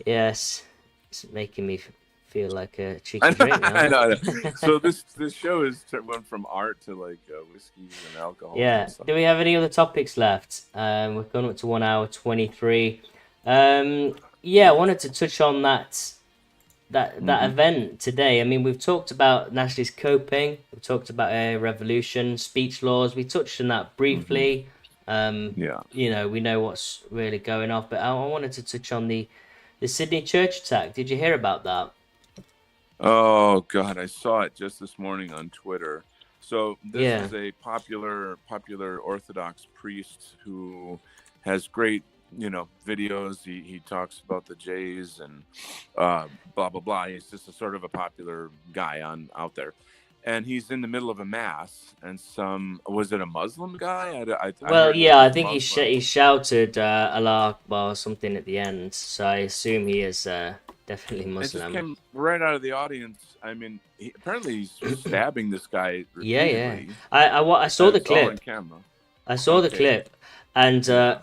yes, it's making me feel like a I cheeky know. drink I now. know. I know. So this show is went from art to like whiskeys and alcohols and Yeah. stuff. Do we have any other topics left? We've gone up to 1 hour 23. Yeah, I wanted to touch on that Mm-hmm. event today. I mean, we've talked about nationalist coping, we've talked about revolution, speech laws. We touched on that Mm-hmm. briefly. Yeah. You know, we know what's really going off, but I wanted to touch on the Sydney church attack. Did you hear about that? Oh God, I saw it just this morning on Twitter. So this Yeah. is a popular Orthodox priest who has great, you know, videos. He talks about the Jays and blah blah blah. He's just a sort of a popular guy on out there, and he's in the middle of a mass, and was it a Muslim guy? I Well, heard that it yeah, I was think he Muslim. shouted Allah Akbar or something at the end, so I assume he is definitely It just Muslim. came right out of the audience. I mean, apparently he's just stabbing this guy Yeah, yeah. repeatedly, I saw and the it's all on clip. camera. I saw the Okay. clip, and Yeah.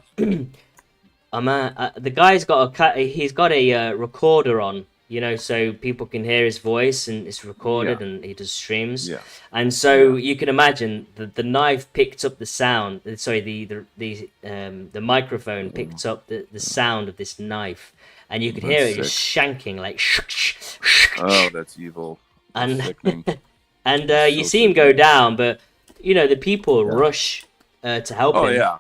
the guy's got he's got a recorder on, you know, so people can hear his voice and it's recorded, Yeah. and he does streams, Yeah. and so Yeah. you can imagine the knife picked up the sound. Sorry, the microphone Oh, picked up the sound of this knife, and you could hear that's it just sick. shanking like, Oh, that's evil. That's and sickening. and That's you so see him go sickening. down, but you know the people Yeah. rush to help Oh him, yeah.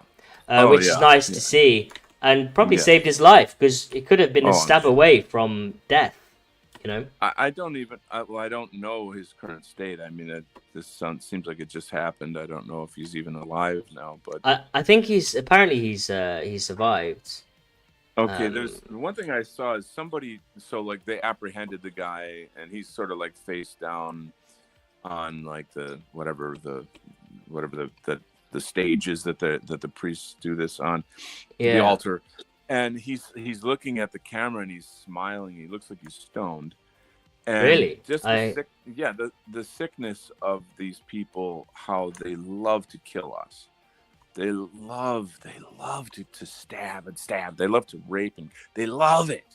Oh which is yeah. nice to Yeah. see, and probably saved Yes. his life because it could have been a Oh, I'm stab sure. away from death. You know. I don't even. Well, I don't know his current state. I mean, this seems like it just happened. I don't know if he's even alive now. But I think he's survived. okay, Um, there's one thing I saw is somebody. So like they apprehended the guy, and he's sort of like face down on like the stages that the priests do this on, the yeah, altar, and he's looking at the camera and he's smiling. He looks like he's stoned, and really. just the sickness of these people, how they love to kill us. They love to stab and stab. They love to rape, and they love it.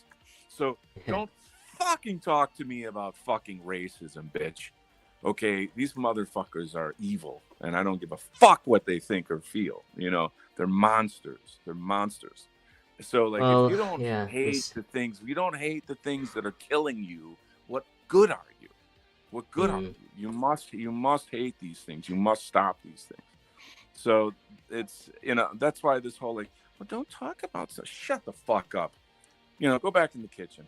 So Yeah, don't fucking talk to me about fucking racism, bitch. Okay, these motherfuckers are evil, and I don't give a fuck what they think or feel. You know, they're monsters. They're monsters. So, like, if well, you don't yeah, hate it's the things, if you don't hate the things that are killing you, what good are you? What good are mm, you? You must hate these things. You must stop these things. So it's that's why this whole like, well, don't talk about stuff. Shut the fuck up. Go back in the kitchen.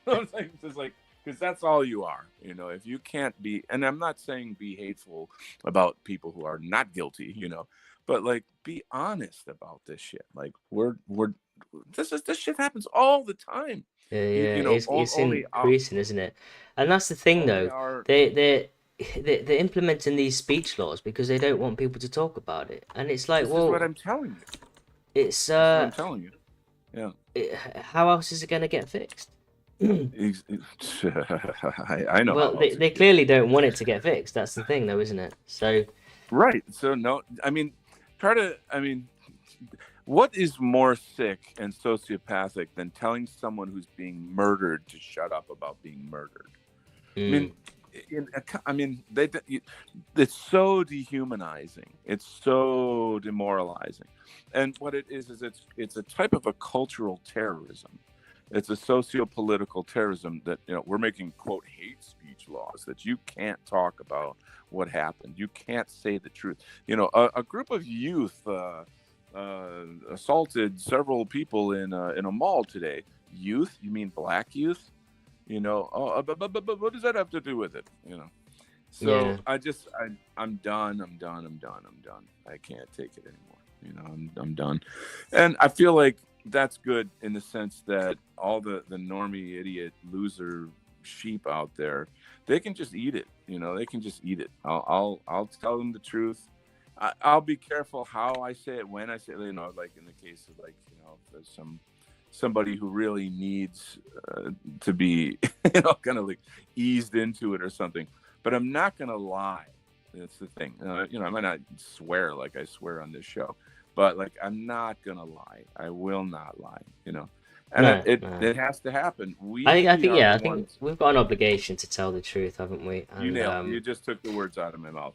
I'm saying just like because that's all you are. If you can't be, and I'm not saying be hateful about people who are not guilty. But like be honest about this shit. Like we're this shit happens all the time. yeah, it's Only increasing, isn't it? And that's the thing, only though. our They they they're implementing these speech laws because they don't want people to talk about it, and it's like, this is what well, I'm telling you. it's This is what I'm telling you. Yeah. how else is it going to get fixed? I know Well, how else it they gets. clearly don't want it to get fixed. That's the thing, though, isn't it? So, Right. So no, I mean, I mean, what is more sick and sociopathic than telling someone who's being murdered to shut up about being murdered? I mm, mean, I mean, it's so dehumanizing. It's so demoralizing. And what it is it's a type of a cultural terrorism. It's a socio-political terrorism that we're making quote hate speech laws that you can't talk about what happened. You can't say the truth. A group of youth assaulted several people in a mall today. Youth? You mean black youth? But what does that have to do with it? So yeah, I'm done. I can't take it anymore. I'm done. And I feel like that's good in the sense that all the normie idiot loser sheep out there, they can just eat it. They can just eat it. I'll tell them the truth. I'll be careful how I say it, when I say it, like in the case of like, if there's somebody who really needs to be, kind of like eased into it or something. But I'm not going to lie. That's the thing. I might not swear like I swear on this show, but like I'm not going to lie. I will not lie, And no, it no. has to happen. I We think are yeah, the I think ones. we've got an obligation to tell the truth, haven't we? And You just took the words out of my mouth.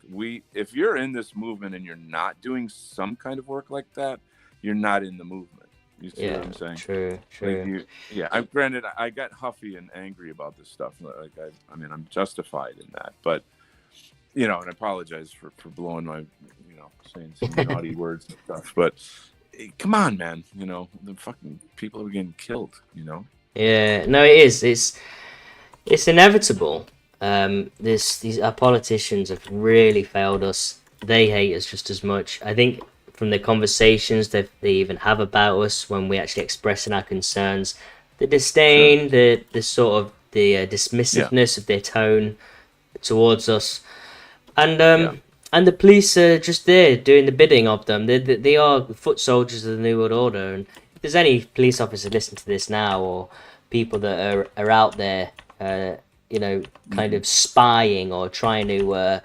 If you're in this movement and you're not doing some kind of work like that, you're not in the movement. You see what yeah, I'm saying? true, Like true. yeah. I'm granted. I got huffy and angry about this stuff. Like I mean, I'm justified in that. But and I apologize for blowing my, saying some naughty words and stuff. But come on, man. The fucking people are getting killed. Yeah, no, it is. It's inevitable. These our politicians have really failed us. They hate us just as much. I think from the conversations they even have about us when we actually expressing our concerns, the Sure. disdain, the sort of the Yeah. dismissiveness of their tone towards us, Yeah. and the police are just there doing the bidding of them. They are foot soldiers of the New World Order. And if there's any police officers listening to this now, or people that are out there, uh, kind Hmm. of spying or trying to Yeah.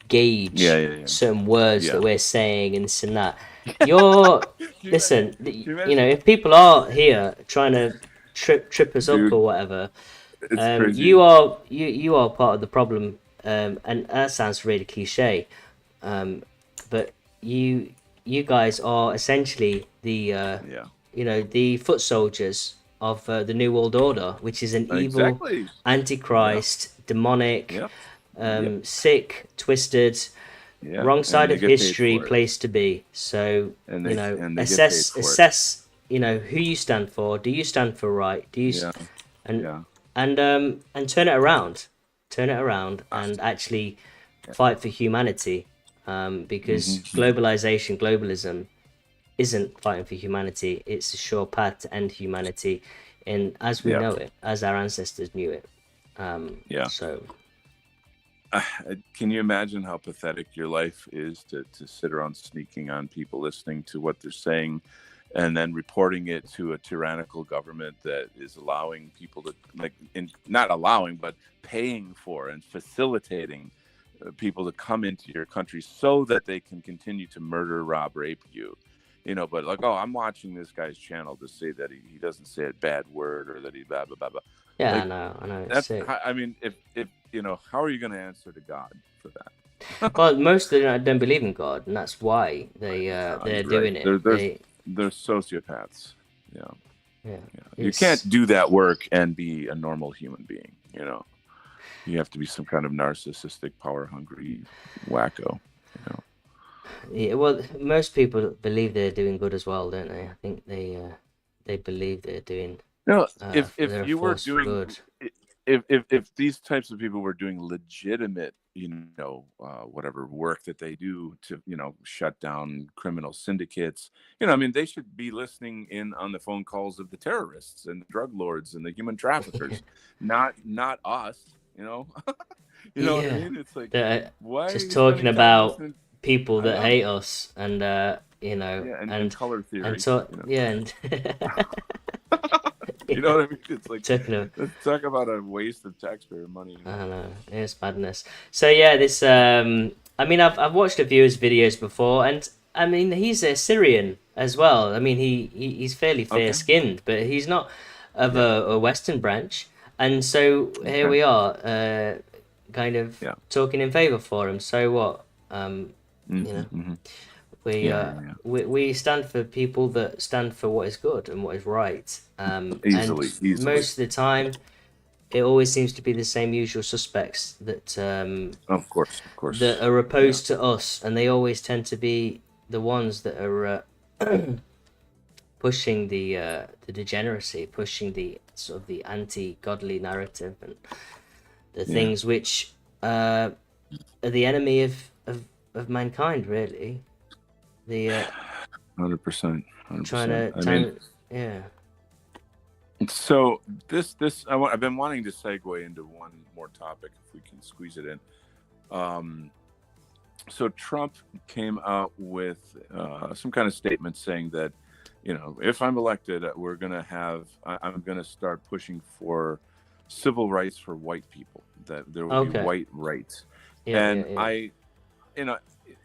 gauge Yeah. Yeah. certain words that Yeah. we're saying and this and that, you're Can you imagine? listen. Can you imagine? If people are here trying to trip us up Dude, or whatever, it's crazy. you are part of the problem, and that sounds really cliche, but you guys are essentially Yeah. the foot soldiers of the New World Order, which is an evil, Exactly. Yeah. antichrist, demonic, Yep. Yep. sick, twisted, Yeah. wrong And side they of get paid history for it. place to be. So And they get paid assess for it. assess who you stand for. Do you stand for right? Do you Yeah. and Yeah. and turn it around, and actually Yeah. fight for humanity, Hmm. because globalism isn't fighting for humanity. It's a sure path to end humanity, in as we Yeah. know it, as our ancestors knew it. Yeah. So Can you imagine how pathetic your life is to sit around sneaking on people, listening to what they're saying, and then reporting it to a tyrannical government that is allowing people to, like, not allowing, but paying for and facilitating people to come into your country so that they can continue to murder, rob, rape you. But like, oh, I'm watching this guy's channel to say that he doesn't say a bad word, or that he blah blah blah blah. yeah, Like, I know, it's that's sick. I mean, if how are you going to answer to God for that? Well, most of them don't believe in God, and that's why they're Right. doing it. They're sociopaths. Yeah. Yeah, Yeah. You it's can't do that work and be a normal human being. You have to be some kind of narcissistic, power hungry wacko. You know. yeah. Well, most people believe they're doing good as well, don't they? I think they believe they're doing No, if they're a you were force for doing, good. if these types of people were doing legitimate, whatever work that they do to, shut down criminal syndicates, I mean, they should be listening in on the phone calls of the terrorists and the drug lords and the human traffickers, not us. You know what I Yeah, mean? It's like, they're why are just you talking spending time about listening? people I that know. hate us, and Yeah, and color and theory. so yeah, and You know yeah, what I mean? It's like, talking of let's talk about a waste of taxpayer money. I don't know, it's madness. So yeah, this I mean, I've watched a few of his videos before, and I mean, he's a Syrian as well. I mean, he's fairly fair Okay. skinned, but he's not of Yeah. a Western branch, and so here Okay. we are, kind of Yeah. talking in favor for him. So what? Hmm. You know, Hmm. we Yeah. uh Yeah. Yeah. we stand for people that stand for what is good and what is right. And Easily. Easily. most of the time, it always seems to be the same usual suspects that Of course. Of that course. are Yeah. opposed to us, and they always tend to be the ones that are pushing the degeneracy, pushing the sort of the anti-godly narrative, and the Yeah. things which are the enemy of mankind, really. The 100%. trying 100%. to I mean, time, yeah. so I've been wanting to segue into one more topic if we can squeeze it in. So Trump came out with some kind of statement saying that, if I'm elected, I'm going to start pushing for civil rights for white people, that there will be Okay. white rights. Yeah, yeah, And yeah. you know,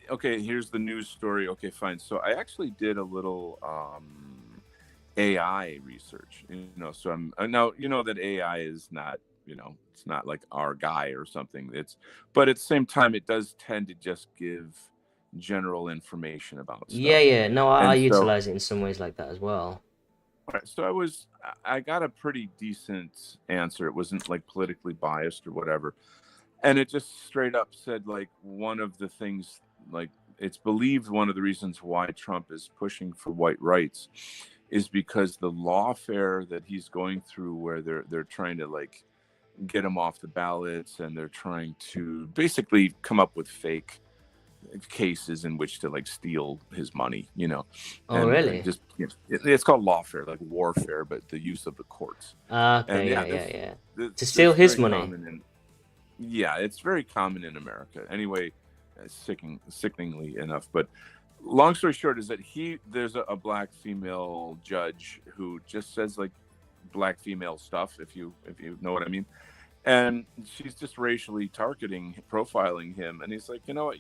okay, here's the news story. Okay, fine. So I actually did a little AI research, so I'm now, that AI is not, it's not like our guy or something. But at the same time, it does tend to just give general information about Yeah, stuff. yeah. No, I And so, utilize it in some ways like that as well. right, so I got a pretty decent answer. It wasn't like politically biased or whatever. And it just straight up said, like, one of the things, like, it's believed one of the reasons why Trump is pushing for white rights is because the lawfare that he's going through, where they're trying to, like, get him off the ballots, and they're trying to basically come up with fake cases in which to, like, steal his money, Oh, and really? just, it's called lawfare, like warfare, but the use of the courts. Ah, And okay, yeah, yeah, yeah, yeah. To steal this his very money. common in yeah, it's very common in America. Anyway, sickeningly enough. But long story short is that there's a black female judge who just says, like, black female stuff, if you know what I mean. And she's just racially profiling him, and he's like, you know what,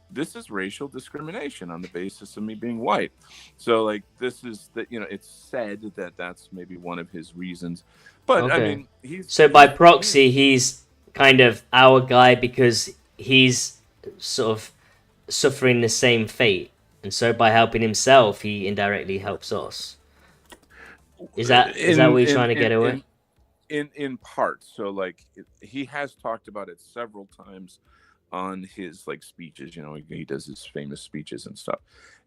this is racial discrimination on the basis of me being white. So, like, this is that, it's said that that's maybe one of his reasons. But I Okay. mean, So by proxy, he's kind of our guy because he's sort of suffering the same fate, and so by helping himself, he indirectly helps us. Is that what in you're in trying to get in away? in in part. So, like, he has talked about it several times on his, like, speeches. He does his famous speeches and stuff,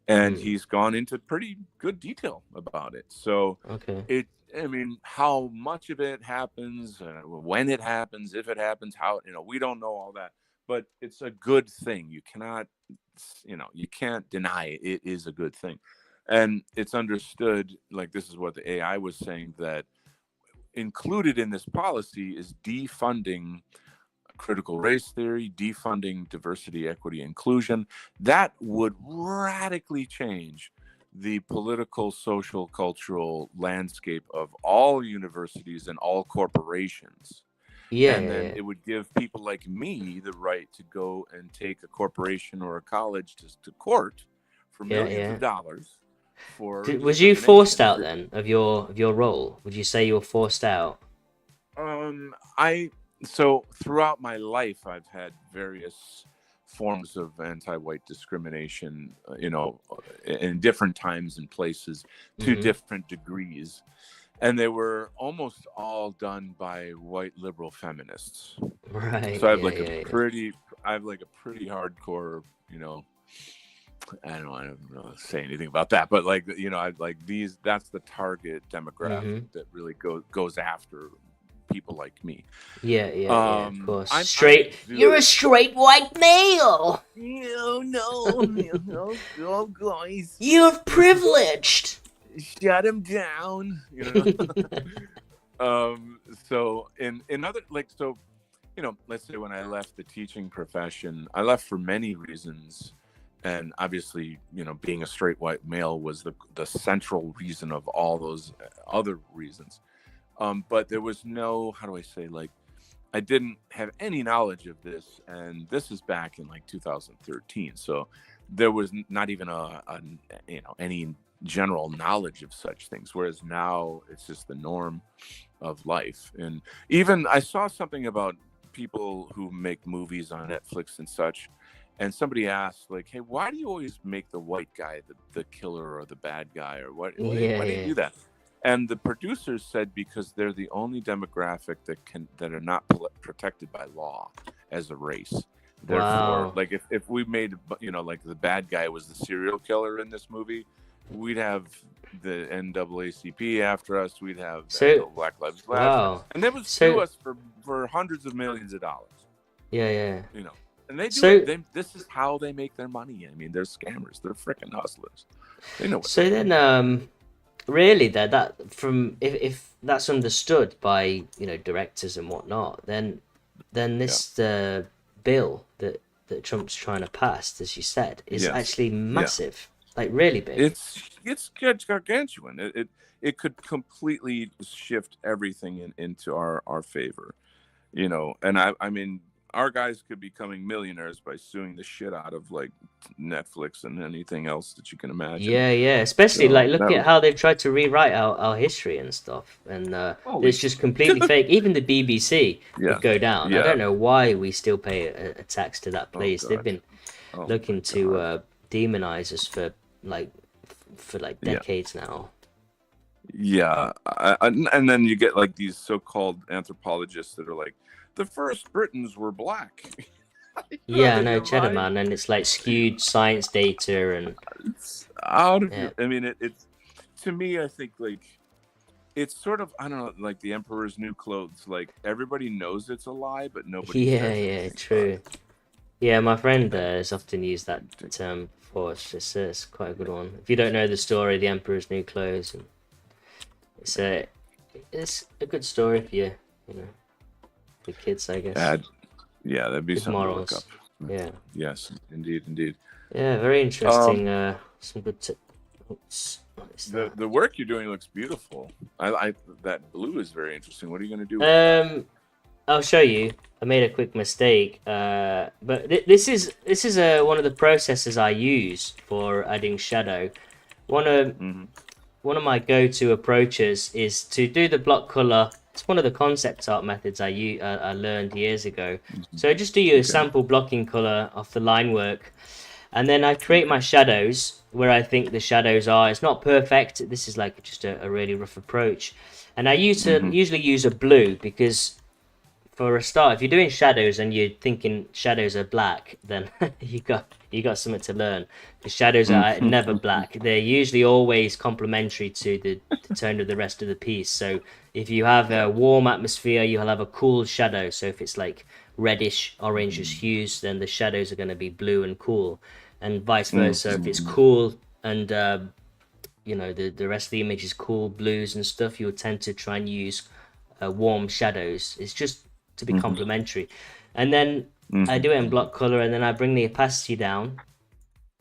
and Hmm. he's gone into pretty good detail about it. So Okay. it I mean, how much of it happens, when it happens, if it happens, how, we don't know all that, but it's a good thing. You cannot, you can't deny it. It is a good thing. And it's understood, like this is what the AI was saying, that included in this policy is defunding critical race theory, defunding diversity, equity, inclusion. That would radically change the political, social, cultural landscape of all universities and all corporations. Yeah, And yeah, then yeah, it would give people like me the right to go and take a corporation or a college to court for yeah, millions of yeah. dollars for Was you forced discrimination. out then of your role? Would you say you were forced out? I so throughout my life, I've had various forms of anti-white discrimination, in different times and places to Hmm. different degrees, and they were almost all done by white liberal feminists. Right. So Yeah, yeah, yeah. I have like a pretty hardcore, I don't know say anything about that, but like, I like these. That's the target demographic Hmm. that really goes after people like me. Yeah, yeah, yeah. Of course. I'm Straight. You're a good. straight white male. No, go guys, You're privileged. shut him down. So in other, like, so, let's say when I left the teaching profession, I left for many reasons. And obviously, being a straight white male was the central reason of all those other reasons. But there was no, how do I say, like, I didn't have any knowledge of this, and this is back in like 2013. So there was not even any general knowledge of such things. Whereas now it's just the norm of life. And even I saw something about people who make movies on Netflix and such. And somebody asked, like, "Hey, why do you always make the white guy the killer or the bad guy, or what? Yeah, Why do you yeah. do that?" And the producers said because they're the only demographic that are not protected by law as a race. Therefore, Wow. like if we made, like the bad guy was the serial killer in this movie, we'd have the NAACP after us. We'd have So, Black Lives Matter, wow. and they would sue So, us for hundreds of millions of dollars. yeah, yeah. You know, and they do it. So, This is how they make their money. I mean, they're scammers. They're freaking hustlers. They know what they're so doing. then, really, that from if that's understood by directors and whatnot, then Yeah. this bill that Trump's trying to pass, as you said, is Yes. actually Yeah. massive, like really big. It's gargantuan. It could completely shift everything into our favor. And I mean, our guys could be becoming millionaires by suing the shit out of like Netflix and anything else that you can imagine. Yeah, yeah. Especially like So look that at would, how they've tried to rewrite our history and stuff, and holy it's just completely shit. fake. Even the BBC Yeah. would go down. I Yeah. don't know why we still pay a tax to that Oh place. They've god. been Oh my looking to god. demonize us like for like Yeah. decades now. Yeah. And then you get like these so-called anthropologists that are like, the first Britons were black. You're Yeah, out I of know your Cheddar mind. Man, and it's like skewed science data and It's out of yeah, your. I mean, it's to me. I think like it's sort of, I don't know, like the Emperor's New Clothes. Like everybody knows it's a lie, but nobody yeah, says yeah, anything about true. Yeah, my friend it. has often used that term before. It's quite a good one. If you don't know the story, The Emperor's New Clothes, and it's a it's a good story for you know, for kids, I guess. Bad. Yeah, that'd be Good something to look up. morals. Yeah, Yes, indeed, indeed. yeah, very Um, interesting. Some good. Oops, what is the that? the work you're doing looks beautiful. I that blue is very interesting. What are you going to do with that? I'll show you. I made a quick mistake. But this is one of the processes I use for adding shadow. One of Hmm. one of my go-to approaches is to do the block color. It's one of the concept art methods I learned years ago. So I just do your Okay. sample blocking color off the line work, and then I create Okay. my shadows where I think the shadows are. It's not perfect. This is like just a really rough approach, and I Hmm. usually use a blue because for a start, if you're doing shadows and you're thinking shadows are black, then you got something to learn. The shadows are never black. They're usually always complementary to the tone of the rest of the piece. So if you have Yeah. a warm atmosphere, you'll have a cool shadow. So if it's like reddish, orangish hues, then the shadows are going to be blue and cool, and vice versa. If it's cool and the rest of the image is cool blues and stuff, you'll tend to try and use warm shadows. It's just to be complementary. And then I do it in block color, and then I bring the opacity down,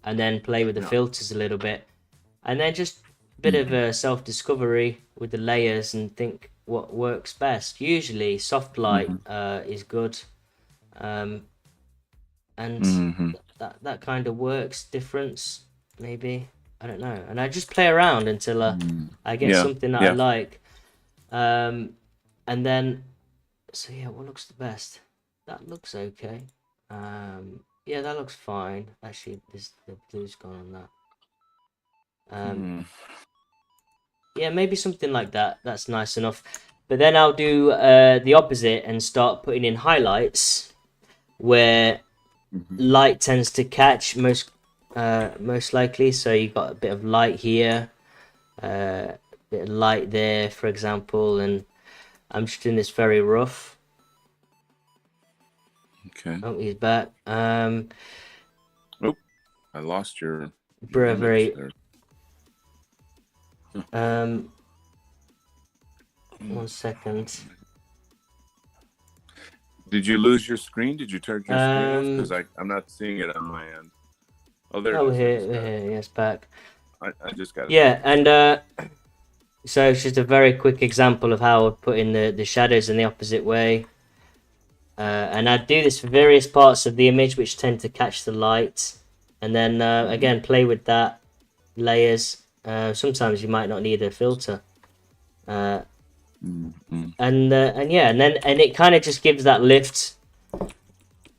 and then play with the Yeah. filters a little bit, and then just a bit of self discovery with the layers and think what works best. Usually, soft light is good, um, and that kind of works. Difference maybe, I don't know, and I just play around until I get Yeah. something that I Yeah. like, and then so yeah, what looks the best? That looks okay. Yeah, that looks fine. Actually, the blue's gone on that. Yeah, maybe something like that. That's nice enough. But then I'll do the opposite and start putting in highlights where light tends to catch most likely. So you've got a bit of light here, a bit of light there, for example, and I'm just doing this very rough. Okay. Oh, he's back. Oh, I lost your Very, image very. there. Um, 1 second. Did you lose your screen? Did you turn your screen off? Because Um, I'm not seeing it on my end. Oh, there it oh, is. we're here. Yes, back. I just got it Yeah, back. and so it's just a very quick example of how I would put in the shadows in the opposite way. And I do this for various parts of the image which tend to catch the light. And then again, play with that, layers. Sometimes you might not need a filter. And yeah, and it kind of just gives that lift.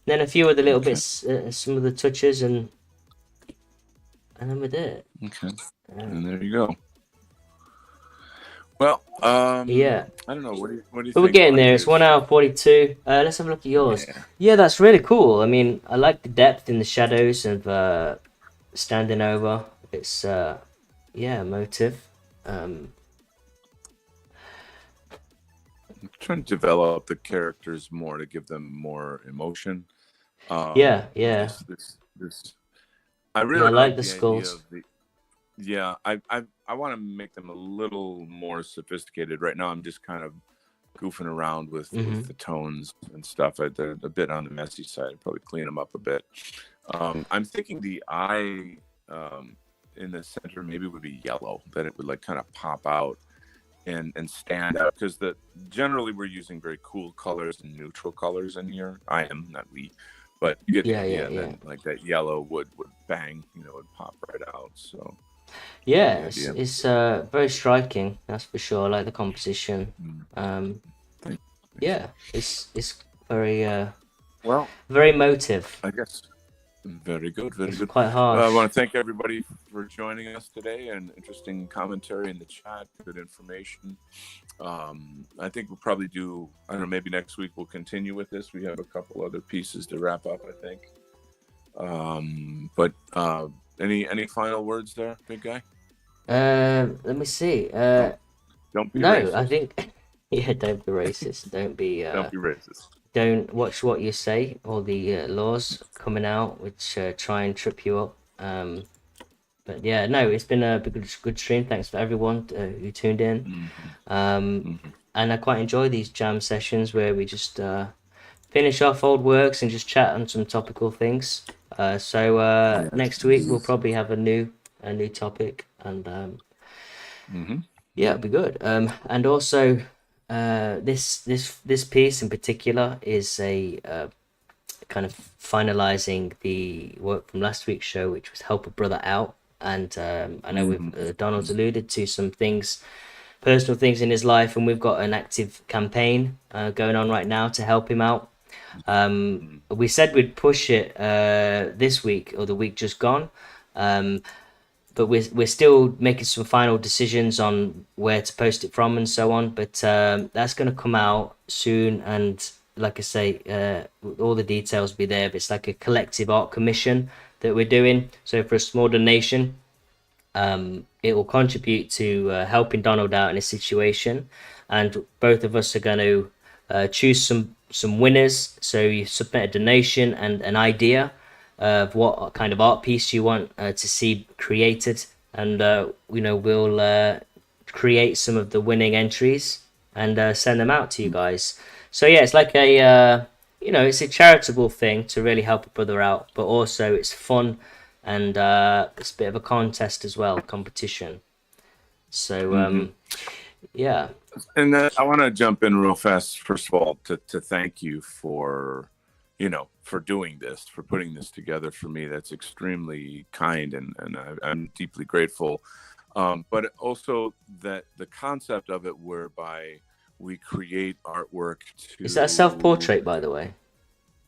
Then a few of the little Okay. bits, some of the touches, and then we did it. Okay. And there you go. Well, Yeah. I don't know. What do you But we're think, getting there. It's Marcus? 1 hour 42. Let's have a look at yours. Yeah. Yeah, that's really cool. I mean, I like the depth in the shadows of standing over. It's yeah, emotive. I'm trying to develop the characters more to give them more emotion. Yeah, yeah. This. I Yeah, I really like like the the idea skulls. of the. Yeah, I want to make them a little more sophisticated. Right now, I'm just kind of goofing around with the tones and stuff. They're a bit on the messy side. I'd probably clean them up a bit. I'm thinking the eye in the center maybe would be yellow, that it would like kind of pop out and stand out, because generally we're using very cool colors and neutral colors in here. I am, not we, but you get the Yeah, idea. yeah, And yeah. then like that yellow would bang, would pop right out. So Yeah, the idea. it's very striking, that's for sure. I like the composition. Thank- Yeah, it's very Well, very emotive. I guess. Very good, very It's good. quite I harsh. want to thank everybody for joining us today, and interesting commentary in the chat, good information. I think we'll probably do, I don't know, maybe next week we'll continue with this. We have a couple other pieces to wrap up, I think. But any final words there, big guy? Let me see. Don't be No, racist. I think yeah, don't be racist. Don't be Don't be racist. don't watch what you say, all the laws coming out which try and trip you up. But yeah, no, it's been a good stream. Thanks for everyone who tuned in. And I quite enjoy these jam sessions where we just finish off old works and just chat on some topical things. So next week we'll probably have a new topic, and yeah, it'll be good. And also this piece in particular is a kind of finalizing the work from last week's show, which was help a brother out. And I know we've Donald's alluded to some things, personal things in his life, and we've got an active campaign going on right now to help him out. We said we'd push it this week or the week just gone, but we're still making some final decisions on where to post it from and so on. But that's going to come out soon, and like I say, all the details will be there. But it's like a collective art commission that we're doing. So for a small donation, it will contribute to helping Donald out in a situation, and both of us are going to choose some winners. So you submit a donation and an idea of what kind of art piece you want to see created, and we'll create some of the winning entries and send them out to you guys. So yeah, it's like a it's a charitable thing to really help a brother out, but also it's fun and it's a bit of a contest as well, competition. So yeah, And I want to jump in real fast. First of all, to thank you for, for doing this, for putting this together for me. That's extremely kind, and I'm deeply grateful. But also that the concept of it, whereby we create artwork is that a to. self-portrait, by the way?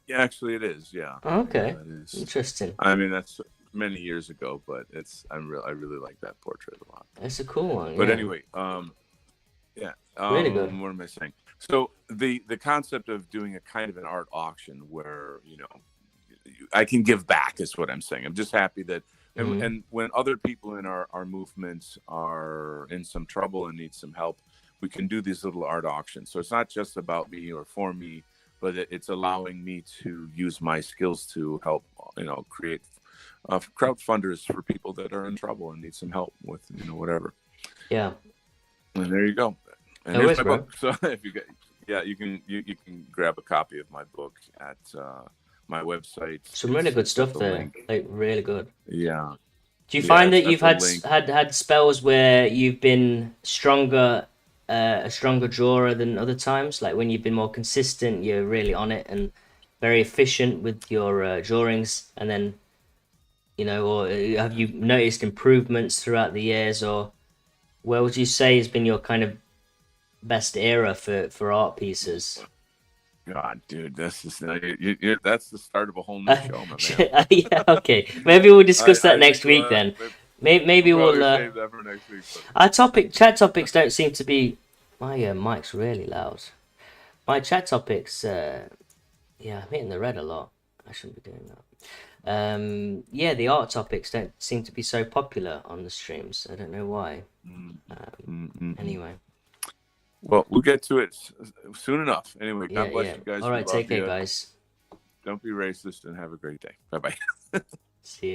Yeah, actually, it is. Yeah, Oh, yeah, okay, it is. interesting. I mean, that's many years ago, but I really like that portrait a lot. It's a cool one. But Yeah, anyway, yeah. really good. What am I saying? So the concept of doing a kind of an art auction where I can give back is what I'm saying. I'm just happy that, and when other people in our movement are in some trouble and need some help, we can do these little art auctions. So it's not just about me or for me, but it's allowing me to use my skills to help, create crowdfunders for people that are in trouble and need some help with, whatever. Yeah. And there you go. And No here's worries, my bro. book. So if you get, yeah, you can grab a copy of my book at my website. Some really good It's got stuff the there. link. Like really good. Yeah, Do you yeah, find it's that got you've the link. had spells where you've been stronger, a stronger drawer than other times? Like when you've been more consistent, you're really on it and very efficient with your drawings, and then or have you noticed improvements throughout the years, or where would you say has been your kind of best era for art pieces? God, dude, this is that's the start of a whole new show, my man. Yeah, okay. Maybe we'll discuss that I think next week then. Maybe we'll we'll. probably save that for next week. But Our chat topics don't seem to be. My mic's really loud. My chat topics. Yeah, I'm hitting the red a lot. I shouldn't be doing that. Yeah, the art topics don't seem to be so popular on the streams. I don't know why. Anyway. Well, we'll get to it soon enough. Anyway, Yeah, God bless yeah. you guys. All We right, love take care, you. guys. Don't be racist and have a great day. Bye bye. See you.